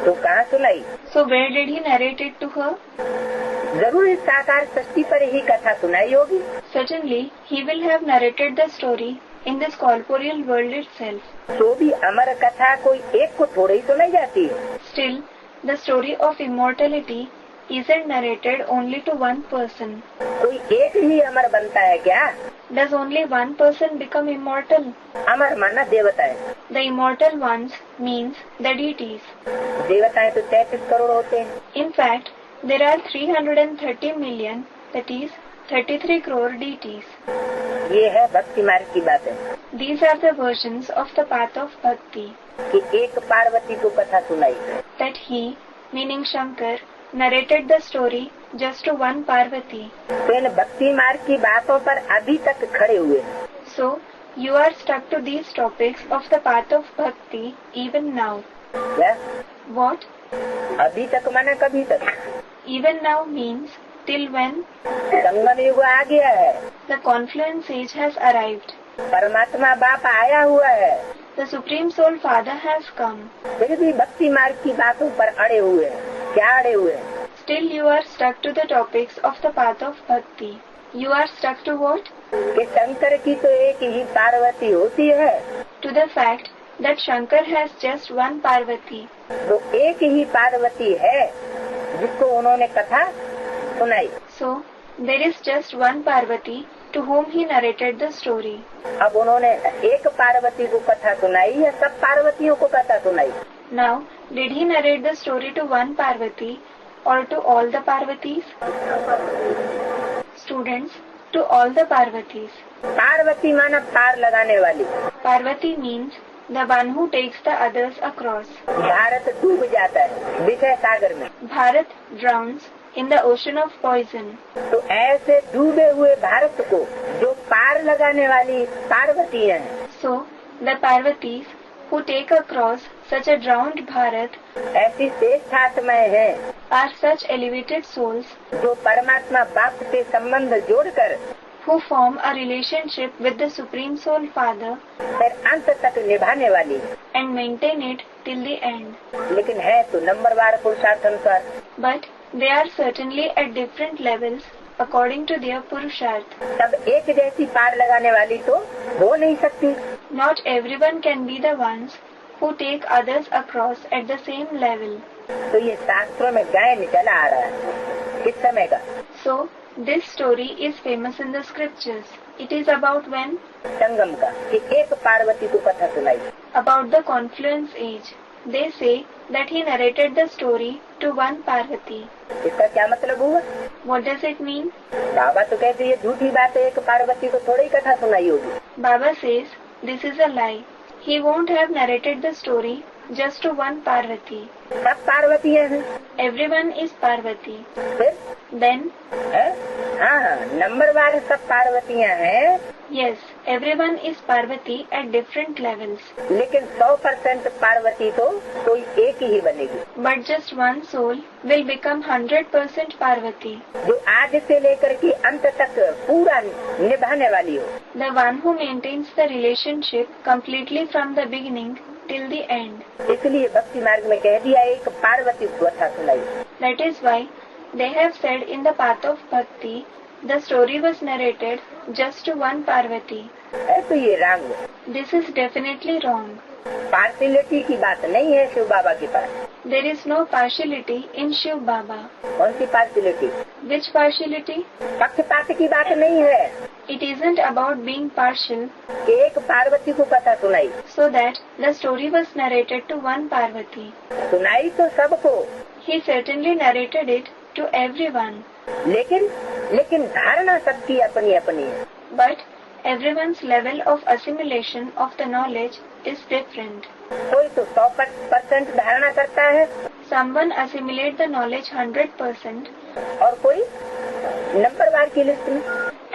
[SPEAKER 2] तो कहाँ सुनाई?
[SPEAKER 1] So where did he narrate it to her?
[SPEAKER 2] जरूर इस साकार सृष्टि पर ही कथा सुनाई होगी।
[SPEAKER 1] Certainly, he will have narrated the story in this corporeal world itself.
[SPEAKER 2] तो भी अमर कथा कोई एक को थोड़ी ही सुनाई जाती है।
[SPEAKER 1] Still, the story of immortality isn't narrated only to one person.
[SPEAKER 2] कोई एक ही अमर बनता है क्या?
[SPEAKER 1] Does only one person become immortal?
[SPEAKER 2] अमर माना देवता है।
[SPEAKER 1] The immortal ones means the deities.
[SPEAKER 2] देवताएं तो 33 करोड़ होते हैं।
[SPEAKER 1] In fact, there are 330 million, that is 33 crore deities.
[SPEAKER 2] ये है भक्ति मार्ग की बातें
[SPEAKER 1] These are the versions of the path of bhakti.
[SPEAKER 2] कि एक पार्वती को कथा सुनाई।
[SPEAKER 1] That he, meaning Shankar, narrated the story just to one Parvati.
[SPEAKER 2] तो इन भक्ति मार्ग की बातों पर अभी तक खड़े हुए।
[SPEAKER 1] So, you are stuck to these topics of the path of bhakti even now.
[SPEAKER 2] क्या?
[SPEAKER 1] What?
[SPEAKER 2] अभी तक माने कभी तक?
[SPEAKER 1] Even now means till when?
[SPEAKER 2] संगम युग आ गया है।
[SPEAKER 1] The confluence age has arrived.
[SPEAKER 2] परमात्मा बाप आया हुआ है।
[SPEAKER 1] The Supreme Soul Father has come.
[SPEAKER 2] फिर भी भक्ति मार्ग की बातों पर अड़े हुए हैं। क्या अड़े हुए हैं?
[SPEAKER 1] Still you are stuck to the topics of the path of bhakti. You are stuck to what?
[SPEAKER 2] कि शंकर की तो एक ही पार्वती होती है।
[SPEAKER 1] To the fact that Shankar has just one Parvati.
[SPEAKER 2] तो एक ही पार्वती है जिसको उन्होंने कथा सुनाई।
[SPEAKER 1] So, there is just one Parvati to whom he narrated the story.
[SPEAKER 2] अब उन्होंने एक पार्वती को कथा सुनाई या सब पार्वतियों को कथा सुनाई?
[SPEAKER 1] Now, did he narrate the story to one Parvati or to all the Parvatis? Students, to all the Parvatis.
[SPEAKER 2] Parvati माना पार लगाने वाली।
[SPEAKER 1] Parvati means the one who takes the others across.
[SPEAKER 2] Bharat डूब जाता है विषय सागर में।
[SPEAKER 1] Bharat drowns in the ocean of poison.
[SPEAKER 2] तो ऐसे डूबे हुए भारत को जो पार लगाने वाली पार्वती हैं,
[SPEAKER 1] So, the Parvatis who take across such a drowned Bharat
[SPEAKER 2] ऐसी श्रेष्ठ आत्माएं हैं
[SPEAKER 1] are such elevated souls
[SPEAKER 2] जो परमात्मा बाप से संबंध जोड़कर
[SPEAKER 1] who form a relationship with the Supreme Soul Father
[SPEAKER 2] फिर अंत तक निभाने वाली।
[SPEAKER 1] and maintain it till the end.
[SPEAKER 2] लेकिन है तो नंबरवार पुरुषार्थ अनुसार।
[SPEAKER 1] But they are certainly at different levels according to their Purusharth.
[SPEAKER 2] तब एक जैसी पार लगाने वाली तो हो नहीं सकती।
[SPEAKER 1] Not everyone can be the ones who take others across at the same level.
[SPEAKER 2] तो ये शास्त्रों में गायन चला आ रहा है किस समय का?
[SPEAKER 1] So, this story is famous in the scriptures. It is about when?
[SPEAKER 2] संगम का कि एक पार्वती को कथा सुनाई।
[SPEAKER 1] About the confluence age. They say that he narrated the story to one Parvati.
[SPEAKER 2] इसका क्या मतलब हुआ?
[SPEAKER 1] What does it mean?
[SPEAKER 2] बाबा तो कहते ये झूठी बात है, एक पार्वती को थोड़ी कथा सुनाई होगी।
[SPEAKER 1] Baba says this is a lie. He won't have narrated the story just to one Parvati.
[SPEAKER 2] सब पार्वतियाँ हैं।
[SPEAKER 1] Everyone is Parvati.
[SPEAKER 2] फिर
[SPEAKER 1] Then,
[SPEAKER 2] है? हाँ, नंबरवार सब पार्वतियाँ हैं।
[SPEAKER 1] yes, everyone is Parvati at different levels.
[SPEAKER 2] लेकिन 100% पार्वती तो कोई एक ही बनेगी
[SPEAKER 1] But just one soul will become 100% Parvati.
[SPEAKER 2] जो आज से लेकर के अंत तक पूरा निभाने वाली हो।
[SPEAKER 1] The one who maintains the relationship completely from the beginning till the end.
[SPEAKER 2] इसलिए भक्ति मार्ग में कह दिया एक पार्वती को कथा सुनाई।
[SPEAKER 1] That is why they have said in the path of bhakti, the story was narrated just to one Parvati.
[SPEAKER 2] है तो ये रंग
[SPEAKER 1] This is definitely wrong.
[SPEAKER 2] Partiality की बात नहीं है शिव बाबा के पास।
[SPEAKER 1] There is no partiality in Shiv Baba.
[SPEAKER 2] कौन सी पार्शिलिटी?
[SPEAKER 1] Which partiality?
[SPEAKER 2] पक्षपात की बात नहीं है।
[SPEAKER 1] It isn't about being partial,
[SPEAKER 2] एक पार्वती को कथा सुनाई।
[SPEAKER 1] so that the story was narrated to one Parvati.
[SPEAKER 2] सुनाई तो सबको,
[SPEAKER 1] He certainly narrated it to everyone.
[SPEAKER 2] लेकिन धारणा सबकी अपनी अपनी है।
[SPEAKER 1] But everyone's level of assimilation of the knowledge is different.
[SPEAKER 2] कोई तो 100% धारणा करता है
[SPEAKER 1] Someone assimilate the knowledge 100%
[SPEAKER 2] और कोई नंबरवार की लिस्ट में।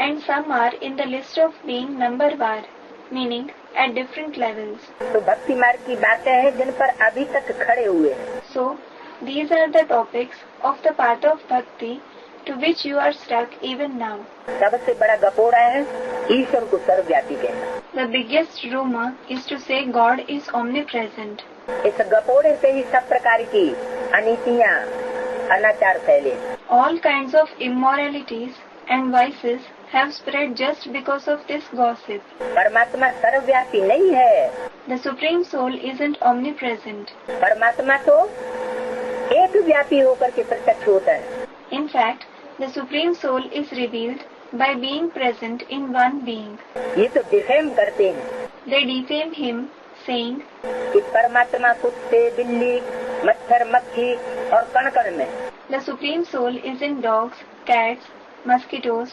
[SPEAKER 1] and some are in the list of being number bar, meaning at different levels.
[SPEAKER 2] तो भक्ति मार्ग की बातें हैं जिन पर अभी तक खड़े हुए हैं।
[SPEAKER 1] So, these are the topics of the path of bhakti to which you are stuck even now.
[SPEAKER 2] सबसे बड़ा गपोड़ा है ईश्वर को सर्वव्यापी कहना।
[SPEAKER 1] The biggest rumor is to say God is omnipresent.
[SPEAKER 2] इस गपोड़े से ही सब प्रकार की अनीतियाँ, अनाचार फैले।
[SPEAKER 1] All kinds of immoralities and vices have spread just because of this gossip.
[SPEAKER 2] परमात्मा सर्वव्यापी नहीं है।
[SPEAKER 1] The Supreme Soul isn't omnipresent.
[SPEAKER 2] परमात्मा तो एक व्यापी होकर के प्रत्यक्ष होता है।
[SPEAKER 1] In fact, the Supreme Soul is revealed by being present in one being.
[SPEAKER 2] ये तो डिफेम करते हैं
[SPEAKER 1] They defame him, saying,
[SPEAKER 2] कि परमात्मा कुत्ते, बिल्ली, मच्छर, मक्खी और कण-कण में।
[SPEAKER 1] the Supreme Soul is in dogs, cats, mosquitoes,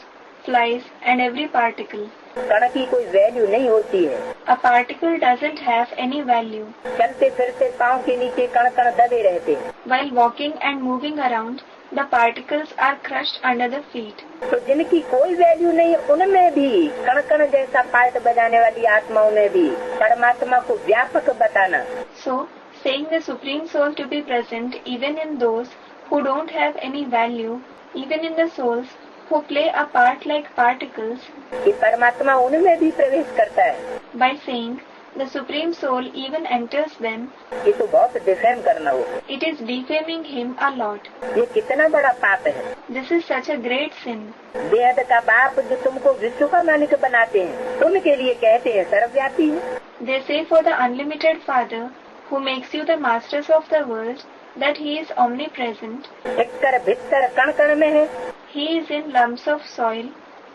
[SPEAKER 1] flies and every particle.
[SPEAKER 2] कण की कोई वैल्यू नहीं होती है।
[SPEAKER 1] A particle doesn't have any value.
[SPEAKER 2] चलते फिरते पाँव के नीचे कण-कण दबे रहते हैं।
[SPEAKER 1] While walking and moving around, the particles are crushed under the feet.
[SPEAKER 2] तो जिनकी कोई वैल्यू नहीं, उनमें भी कण-कण जैसा पार्ट बजाने वाली आत्माओं में भी परमात्मा को व्यापक बताना।
[SPEAKER 1] So, saying the Supreme Soul to be present even in those who don't have any value, even in the souls who play a part like particles,
[SPEAKER 2] कि परमात्मा उनमें भी प्रवेश करता है।
[SPEAKER 1] by saying the Supreme Soul even enters them,
[SPEAKER 2] ये तो बहुत डिफेम करना हो।
[SPEAKER 1] it is defaming him a lot.
[SPEAKER 2] ये कितना बड़ा पाप है।
[SPEAKER 1] This is such a great sin.
[SPEAKER 2] बेहद का बाप जो तुमको विश्व का मालिक बनाते हैं, उनके लिए कहते हैं सर्वव्यापी है।
[SPEAKER 1] They say for the unlimited Father who makes you the masters of the world that he is omnipresent.
[SPEAKER 2] टिक्कर भित्तर कण-कण में है।
[SPEAKER 1] He is in lumps of soil,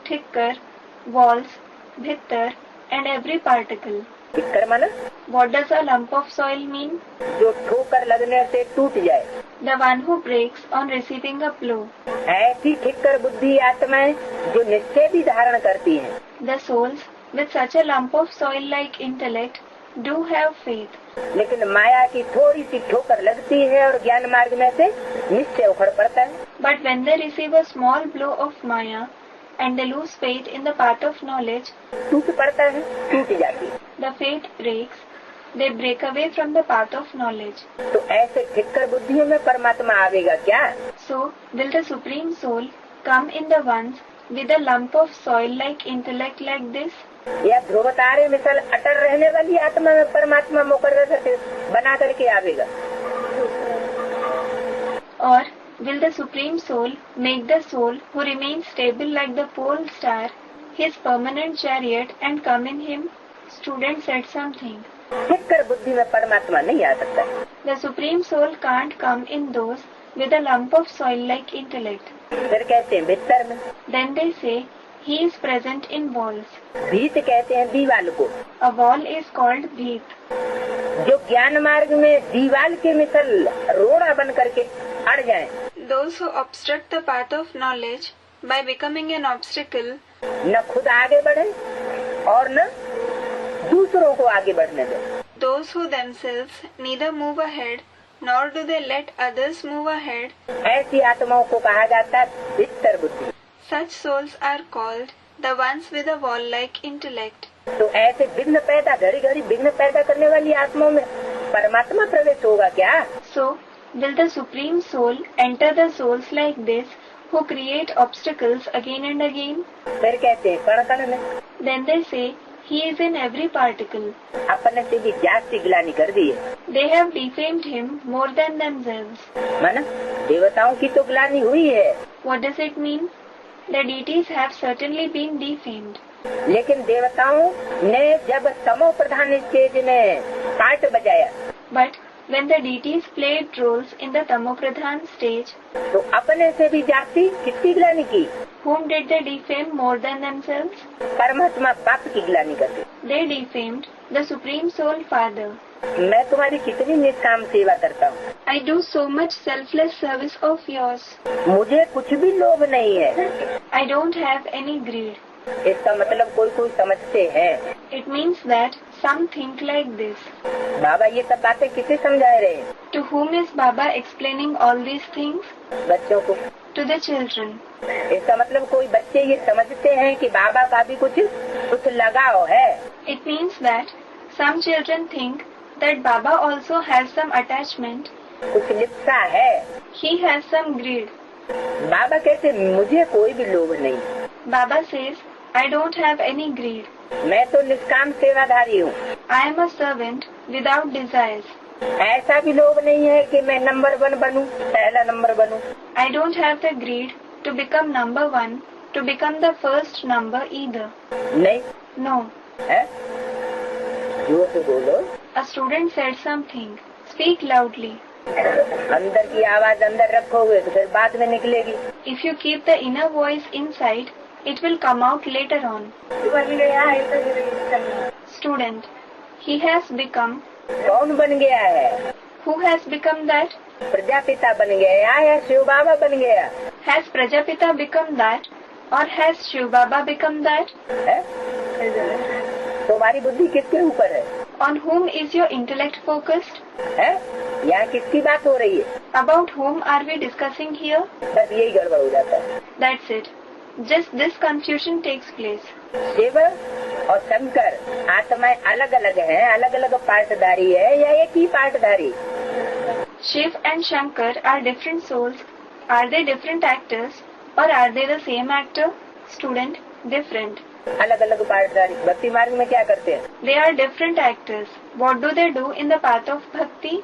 [SPEAKER 1] thicker, walls, bhittar and every particle.
[SPEAKER 2] टिक्कर माना
[SPEAKER 1] What does a lump of soil mean?
[SPEAKER 2] जो ठोकर लगने से टूट जाए।
[SPEAKER 1] The one who breaks on receiving a blow.
[SPEAKER 2] ऐसी ठिक्कर बुद्धि आत्माएं जो निश्चय भी धारण करती हैं।
[SPEAKER 1] The souls with such a lump of soil like intellect do have faith.
[SPEAKER 2] लेकिन माया की थोड़ी सी ठोकर लगती है और ज्ञान मार्ग में से निश्चय उखड़ पड़ता है।
[SPEAKER 1] But when they receive a small blow of Maya and they lose faith in the path of knowledge,
[SPEAKER 2] टूट पड़ता है, टूट जाती है।
[SPEAKER 1] the faith breaks. They break away from the path of knowledge.
[SPEAKER 2] तो ऐसे ठिक्कर बुद्धियों में परमात्मा आवेगा क्या?
[SPEAKER 1] So, will the Supreme Soul come in the ones with a lump of soil like intellect like this?
[SPEAKER 2] या ध्रुव तारे मिसल अटल रहने वाली आत्मा में परमात्मा मुकर्रर बना करके आवेगा?
[SPEAKER 1] Or will the Supreme Soul make the soul who remains stable like the pole star his permanent chariot and come in him? Student said something.
[SPEAKER 2] ठिक्कर बुद्धि में परमात्मा नहीं आ सकता।
[SPEAKER 1] The Supreme Soul can't come in those with a lump of soil like intellect.
[SPEAKER 2] फिर कहते हैं भीतर में।
[SPEAKER 1] Then they say he is present in walls.
[SPEAKER 2] भीत कहते हैं दीवाल को।
[SPEAKER 1] A wall is called Bheet.
[SPEAKER 2] जो ज्ञान मार्ग में दीवाल के मिसल रोड़ा बन करके अड़ जाए।
[SPEAKER 1] Those who obstruct the path of knowledge by becoming an obstacle,
[SPEAKER 2] न खुद आगे बढ़े और न दूसरों को आगे बढ़ने दे।
[SPEAKER 1] those who themselves neither move ahead nor do they let others move ahead,
[SPEAKER 2] ऐसी आत्माओं को कहा जाता है भीतर बुद्धि।
[SPEAKER 1] such souls are called the ones with a wall-like intellect.
[SPEAKER 2] तो ऐसे विघ्न पैदा, घड़ी घड़ी विघ्न पैदा करने वाली आत्माओं में परमात्मा प्रवेश होगा क्या?
[SPEAKER 1] So, will the Supreme Soul enter the souls like this who create obstacles again and again?
[SPEAKER 2] फिर कहते हैं कण कण में।
[SPEAKER 1] Then they say he is in every particle.
[SPEAKER 2] अपने से भी जास्ती गिलानी कर दी है।
[SPEAKER 1] They have defamed him more than themselves.
[SPEAKER 2] माना देवताओं की तो गिलानी हुई है,
[SPEAKER 1] What does it mean? The deities have certainly been defamed.
[SPEAKER 2] लेकिन देवताओं ने जब तमो प्रधान स्टेज में पार्ट बजाया,
[SPEAKER 1] But when the deities played roles in the Tamopradhan stage,
[SPEAKER 2] तो अपने से भी जास्ती किसकी गिलानी की?
[SPEAKER 1] whom did they defame more than themselves?
[SPEAKER 2] परमात्मा बाप की गिलानी करते।
[SPEAKER 1] They defamed the Supreme Soul Father.
[SPEAKER 2] मैं तुम्हारी कितनी निष्काम सेवा करता हूँ,
[SPEAKER 1] I do so much selfless service of yours.
[SPEAKER 2] मुझे कुछ भी लोभ नहीं है।
[SPEAKER 1] I don't have any greed.
[SPEAKER 2] इसका मतलब कोई कोई समझते हैं।
[SPEAKER 1] It means that some think like this.
[SPEAKER 2] बाबा ये सब बातें किसे समझा रहे हैं?
[SPEAKER 1] To whom is Baba explaining all these things?
[SPEAKER 2] बच्चों को।
[SPEAKER 1] To the children.
[SPEAKER 2] इसका मतलब कोई बच्चे ये समझते हैं कि बाबा का भी कुछ लगाव है।
[SPEAKER 1] It means that some children think that Baba also has some attachment.
[SPEAKER 2] कुछ लिप्सा है।
[SPEAKER 1] He has some greed.
[SPEAKER 2] बाबा कहते मुझे कोई भी लोभ नहीं।
[SPEAKER 1] Baba says, I don't have any greed.
[SPEAKER 2] मैं तो निष्काम सेवाधारी हूँ।
[SPEAKER 1] I am a servant without desires.
[SPEAKER 2] ऐसा भी लोभ नहीं है कि मैं नंबर 1 बनूं, पहला number बनूं।
[SPEAKER 1] I don't have the greed to become number 1, to become the first number either.
[SPEAKER 2] नहीं।
[SPEAKER 1] No.
[SPEAKER 2] है? जोर से बोलो।
[SPEAKER 1] A student said something. Speak loudly.
[SPEAKER 2] अंदर की आवाज अंदर रखोगे तो फिर बाद में निकलेगी।
[SPEAKER 1] If you keep the inner voice inside, it will come out later on. Student, he has become.
[SPEAKER 2] कौन बन गया है?
[SPEAKER 1] Who has become that?
[SPEAKER 2] Prajapita बन गया या शिव बाबा बन गया?
[SPEAKER 1] Has Prajapita become that, or has Shiv Baba become that?
[SPEAKER 2] है? तुम्हारी बुद्धि किसके ऊपर है?
[SPEAKER 1] On whom is your intellect focused?
[SPEAKER 2] है? यहाँ किसकी बात हो रही है?
[SPEAKER 1] About whom are we discussing here?
[SPEAKER 2] बस यही गड़बड़ हो जाता है।
[SPEAKER 1] That's it. Just this confusion takes place.
[SPEAKER 2] Shiv और शंकर आत्माएं अलग अलग हैं, अलग अलग पार्टधारी है या एक ही पार्टधारी?
[SPEAKER 1] Shiv and Shankar are different souls. Are they different actors, or are they the same actor? Student, different.
[SPEAKER 2] अलग अलग पार्टधारी भक्ति मार्ग में क्या करते हैं?
[SPEAKER 1] They are different actors. What do they do in the path of bhakti?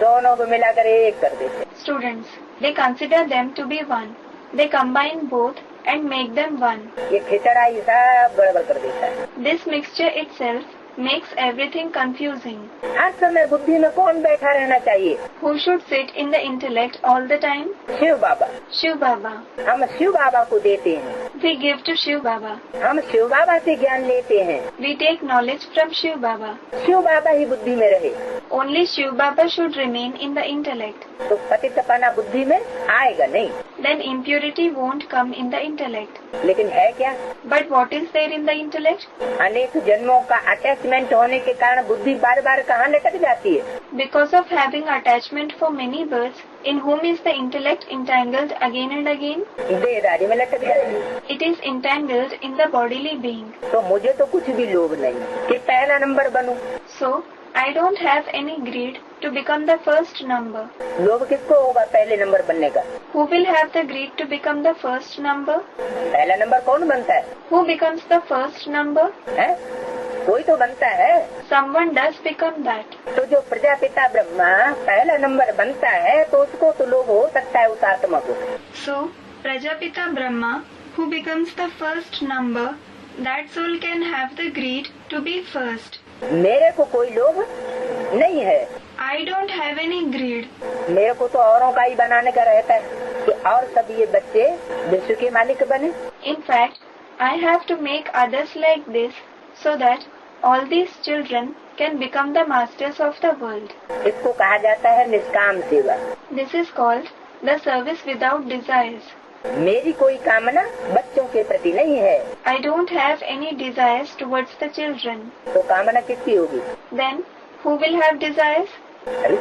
[SPEAKER 2] दोनों को मिलाकर एक कर देते हैं।
[SPEAKER 1] Students, they consider them to be one. They combine both and make them one.
[SPEAKER 2] ये खिचड़ा ही सब गड़बड़ कर देता है।
[SPEAKER 1] This mixture itself makes everything confusing.
[SPEAKER 2] हर समय बुद्धि में कौन बैठा रहना चाहिए?
[SPEAKER 1] Who should sit in the intellect all the time?
[SPEAKER 2] Shiv Baba.
[SPEAKER 1] Shiv Baba.
[SPEAKER 2] हम शिव बाबा को देते हैं।
[SPEAKER 1] We give to Shiv Baba.
[SPEAKER 2] हम शिव बाबा से ज्ञान लेते हैं।
[SPEAKER 1] We take knowledge from Shiv Baba.
[SPEAKER 2] Shiv बाबा ही बुद्धि में रहे।
[SPEAKER 1] Only Shiv Baba should remain in the intellect.
[SPEAKER 2] तो पतितपना बुद्धि में आएगा नहीं।
[SPEAKER 1] Then impurity won't come in the intellect.
[SPEAKER 2] लेकिन है क्या?
[SPEAKER 1] But what is there in the intellect?
[SPEAKER 2] अनेक जन्मों का अटैचमेंट होने के कारण बुद्धि बार बार कहाँ लटक जाती है?
[SPEAKER 1] Because of having attachment for many births, in whom is the intellect entangled again and again?
[SPEAKER 2] देहधारी में लटक जाती है।
[SPEAKER 1] It is entangled in the bodily being.
[SPEAKER 2] तो मुझे तो कुछ भी लोभ नहीं कि पहला number बनूं।
[SPEAKER 1] So, I don't have any greed to become the first number.
[SPEAKER 2] लोभ किसको होगा पहले नंबर बनने का?
[SPEAKER 1] Who will have the greed to become the first number?
[SPEAKER 2] पहला नंबर कौन बनता है?
[SPEAKER 1] Who becomes the first number?
[SPEAKER 2] है? कोई तो बनता है।
[SPEAKER 1] Someone does become that.
[SPEAKER 2] तो जो प्रजापिता ब्रह्मा पहला नंबर बनता है तो उसको तो लोभ हो सकता है उस आत्मा को।
[SPEAKER 1] So, Prajapita Brahma, who becomes the first number, that soul can have the greed to be first.
[SPEAKER 2] मेरे को कोई लोभ नहीं है।
[SPEAKER 1] I don't have any greed.
[SPEAKER 2] मेरे को तो औरों का ही बनाने का रहता है कि और सब ये बच्चे विश्व के मालिक बने।
[SPEAKER 1] In fact, I have to make others like this so that all these children can become the masters of the world.
[SPEAKER 2] इसको कहा जाता है निष्काम सेवा।
[SPEAKER 1] This is called the service without desires.
[SPEAKER 2] मेरी कोई कामना बच्चों के प्रति नहीं है।
[SPEAKER 1] I don't have any desires towards the children.
[SPEAKER 2] तो कामना किसकी होगी?
[SPEAKER 1] Then, who will have desires?
[SPEAKER 2] अरे,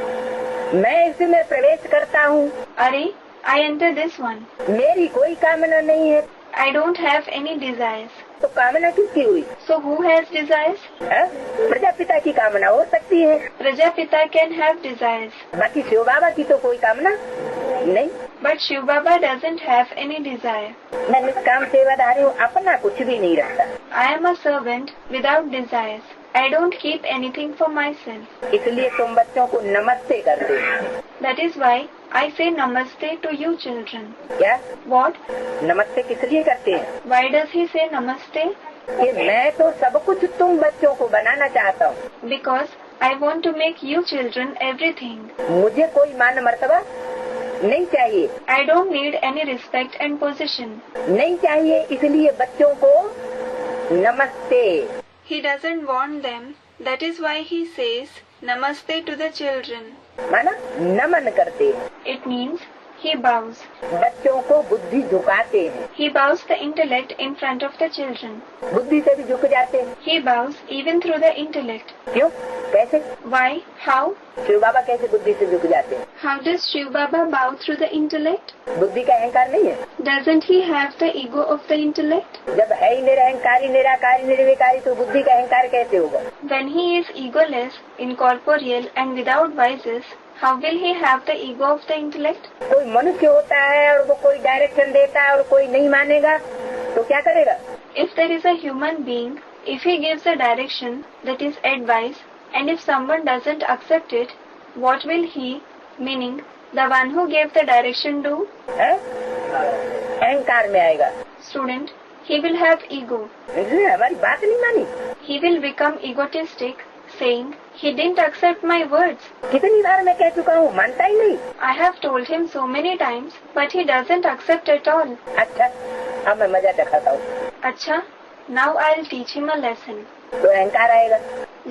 [SPEAKER 2] मैं इसमें प्रवेश करता हूँ।
[SPEAKER 1] Are, I enter this one.
[SPEAKER 2] मेरी कोई कामना नहीं है।
[SPEAKER 1] I don't have any desires.
[SPEAKER 2] तो कामना किसकी हुई?
[SPEAKER 1] So who has desires?
[SPEAKER 2] Prajapita की कामना हो सकती है।
[SPEAKER 1] Prajapita can have desires.
[SPEAKER 2] बाकी शिव बाबा की तो कोई कामना नहीं।
[SPEAKER 1] But Shiv Baba doesn't have any desire.
[SPEAKER 2] मैं निष्काम सेवाधारी हूँ, अपना कुछ भी नहीं रखता।
[SPEAKER 1] I am a servant without desires. I don't keep anything for myself.
[SPEAKER 2] इसलिए तुम बच्चों को नमस्ते करते।
[SPEAKER 1] That is why I say namaste to you children.
[SPEAKER 2] क्या?
[SPEAKER 1] What?
[SPEAKER 2] नमस्ते किस लिए करते हैं?
[SPEAKER 1] Why does he say namaste?
[SPEAKER 2] कि मैं तो सब कुछ तुम बच्चों को बनाना चाहता हूँ।
[SPEAKER 1] Because I want to make you children everything.
[SPEAKER 2] मुझे कोई मान मर्तबा नहीं चाहिए।
[SPEAKER 1] I don't need any respect and position.
[SPEAKER 2] नहीं चाहिए, इसलिए बच्चों को नमस्ते।
[SPEAKER 1] He doesn't want them. That is why he says namaste to the children.
[SPEAKER 2] माना नमन करते हैं।
[SPEAKER 1] It means he bows.
[SPEAKER 2] बच्चों को बुद्धि झुकाते हैं।
[SPEAKER 1] He bows the intellect in front of the children.
[SPEAKER 2] बुद्धि से भी झुक जाते हैं।
[SPEAKER 1] He bows even through the intellect.
[SPEAKER 2] क्यों? कैसे?
[SPEAKER 1] Why? How?
[SPEAKER 2] शिव बाबा कैसे बुद्धि से झुक जाते हैं?
[SPEAKER 1] How does Shiv Baba bow through the intellect?
[SPEAKER 2] बुद्धि का अहंकार नहीं है।
[SPEAKER 1] Doesn't he have the ego of the intellect?
[SPEAKER 2] जब है ही निरहंकारी, निराकारी, निर्विकारी, तो बुद्धि का अहंकार कैसे होगा?
[SPEAKER 1] When he is egoless, incorporeal and without vices, how will he have the ego of the intellect?
[SPEAKER 2] कोई मनुष्य होता है और वो कोई डायरेक्शन देता है और कोई नहीं मानेगा तो क्या करेगा?
[SPEAKER 1] If there is a human being, if he gives a direction, that is advice, and if someone doesn't accept it, what will he, meaning the one who gave the direction, do?
[SPEAKER 2] है? अहंकार में आएगा।
[SPEAKER 1] Student, he will have ego.
[SPEAKER 2] इसलिए हमारी बात नहीं मानी।
[SPEAKER 1] He will become egotistic, saying, he didn't accept my words.
[SPEAKER 2] कितनी बार मैं कह चुका हूँ, मानता ही नहीं।
[SPEAKER 1] I have told him so many times, but he doesn't accept at all.
[SPEAKER 2] अच्छा, अब मैं मजा दिखाता हूँ।
[SPEAKER 1] Acha, now I'll teach him a lesson.
[SPEAKER 2] तो अहंकार आएगा।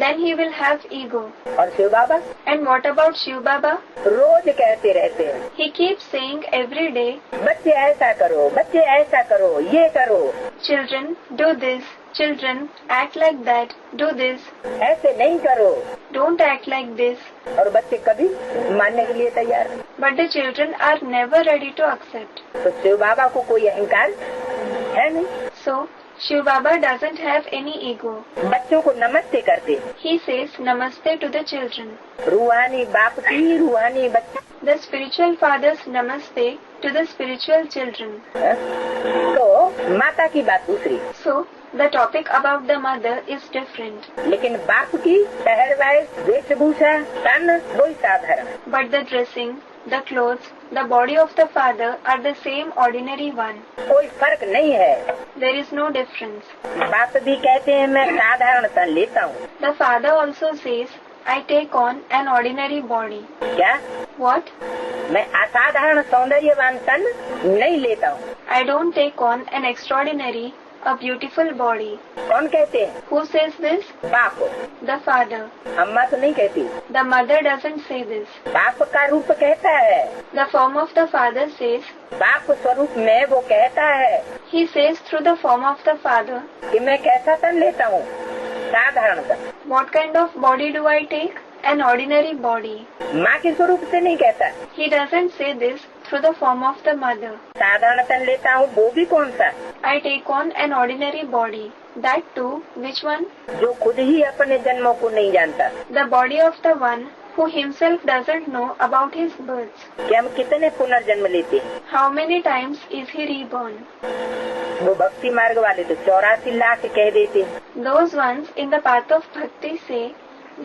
[SPEAKER 1] Then he will have ego.
[SPEAKER 2] और शिव बाबा?
[SPEAKER 1] And what about Shiv Baba?
[SPEAKER 2] रोज कहते रहते हैं,
[SPEAKER 1] He keeps saying every day,
[SPEAKER 2] बच्चे ऐसा करो, बच्चे ऐसा करो, ये करो।
[SPEAKER 1] children, do this. Children, act like that. Do this.
[SPEAKER 2] ऐसे नहीं करो।
[SPEAKER 1] Don't act like this.
[SPEAKER 2] और बच्चे कभी मानने के लिए तैयार नहीं।
[SPEAKER 1] But the children are never ready to accept.
[SPEAKER 2] तो शिव बाबा को कोई अहंकार है नहीं।
[SPEAKER 1] So, Shiv Baba doesn't have any ego.
[SPEAKER 2] बच्चों को नमस्ते करते।
[SPEAKER 1] He says namaste to the children.
[SPEAKER 2] रूहानी बाप की रूहानी बच्चे।
[SPEAKER 1] The spiritual father's namaste to the spiritual children.
[SPEAKER 2] तो माता की बात दूसरी।
[SPEAKER 1] So, the topic about the mother is different.
[SPEAKER 2] लेकिन बाप की पहरवाइश, वेशभूषा, तन वही साधारण।
[SPEAKER 1] But the dressing, the clothes, the body of the father are the same ordinary one.
[SPEAKER 2] कोई फर्क नहीं है।
[SPEAKER 1] There is no difference.
[SPEAKER 2] बाप भी कहते हैं मैं साधारण तन लेता हूँ।
[SPEAKER 1] The father also says, I take on an ordinary body.
[SPEAKER 2] क्या?
[SPEAKER 1] What?
[SPEAKER 2] मैं असाधारण सौंदर्यवान तन नहीं लेता हूँ।
[SPEAKER 1] I don't take on an extraordinary, a beautiful body.
[SPEAKER 2] कौन कहते हैं?
[SPEAKER 1] Who says this?
[SPEAKER 2] बाप।
[SPEAKER 1] The father.
[SPEAKER 2] अम्मा तो नहीं कहती।
[SPEAKER 1] The mother doesn't say this.
[SPEAKER 2] बाप का रूप कहता है।
[SPEAKER 1] The form of the father says,
[SPEAKER 2] बाप स्वरूप में वो कहता है
[SPEAKER 1] he says through the form of the father,
[SPEAKER 2] कि मैं कैसा तन लेता हूँ, साधारण तन।
[SPEAKER 1] what kind of body do I take? An ordinary body.
[SPEAKER 2] माँ के स्वरूप से नहीं कहता।
[SPEAKER 1] He doesn't say this through the form of the mother.
[SPEAKER 2] साधारण तन लेता हूँ, वो भी कौन सा?
[SPEAKER 1] I take on an ordinary body. That too, which one?
[SPEAKER 2] जो खुद ही अपने जन्मों को नहीं जानता।
[SPEAKER 1] The body of the one who himself doesn't know about his births.
[SPEAKER 2] कि हम कितने पुनर्जन्म लेते हैं।
[SPEAKER 1] How many times is he reborn?
[SPEAKER 2] वो भक्ति मार्ग वाले तो 84 लाख कह देते हैं।
[SPEAKER 1] Those ones in the path of bhakti say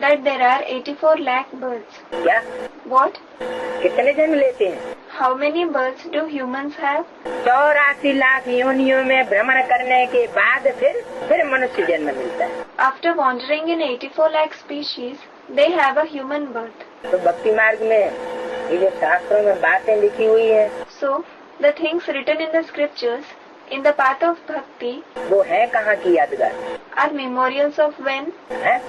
[SPEAKER 1] that there are 84 lakh births.
[SPEAKER 2] क्या?
[SPEAKER 1] What?
[SPEAKER 2] कितने जन्म लेते हैं?
[SPEAKER 1] How many births do humans have?
[SPEAKER 2] 84 lakh योनियों में भ्रमण करने के बाद फिर मनुष्य जन्म मिलता है।
[SPEAKER 1] After wandering in 84 lakh species, they have a human birth.
[SPEAKER 2] तो भक्ति मार्ग में ये जो शास्त्रों में बातें लिखी हुई है,
[SPEAKER 1] So, the things written in the scriptures, in the path of bhakti,
[SPEAKER 2] वो है कहाँ की यादगार?
[SPEAKER 1] are memorials of when?
[SPEAKER 2] है?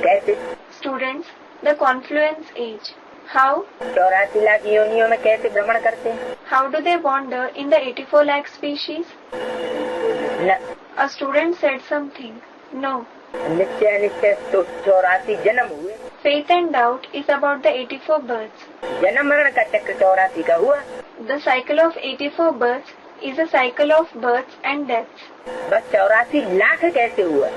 [SPEAKER 2] कैसे?
[SPEAKER 1] Students, the confluence age. How?
[SPEAKER 2] 84 lakh योनियों में कैसे भ्रमण करते हैं?
[SPEAKER 1] How do they wander in the 84 lakh species?
[SPEAKER 2] न,
[SPEAKER 1] A student said something. No.
[SPEAKER 2] निश्चय तो 84 जन्म हुए।
[SPEAKER 1] Faith and doubt is about the 84 births.
[SPEAKER 2] जन्म मरण का चक्र 84 का हुआ।
[SPEAKER 1] The cycle of 84 births is a cycle of births and deaths.
[SPEAKER 2] बस 84 लाख कैसे हुआ?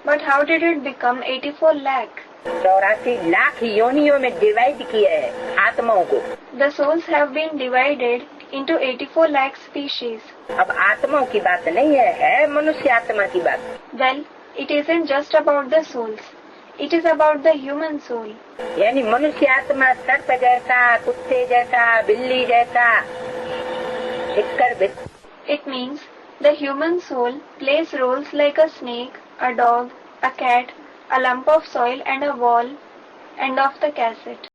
[SPEAKER 1] But how did it become 84 lakh?
[SPEAKER 2] 84 lakh योनियों में डिवाइड किया है आत्माओं को।
[SPEAKER 1] The souls have been divided into 84 lakh species.
[SPEAKER 2] अब आत्माओं की बात नहीं है मनुष्य आत्मा की बात।
[SPEAKER 1] Well, it isn't just about the souls. It is about the human soul.
[SPEAKER 2] यानी मनुष्य आत्मा सर्प जैसा, कुत्ते जैसा, बिल्ली जैसा,
[SPEAKER 1] It means the human soul plays roles like a snake, a dog, a cat, a lump of soil and a wall, end of the cassette.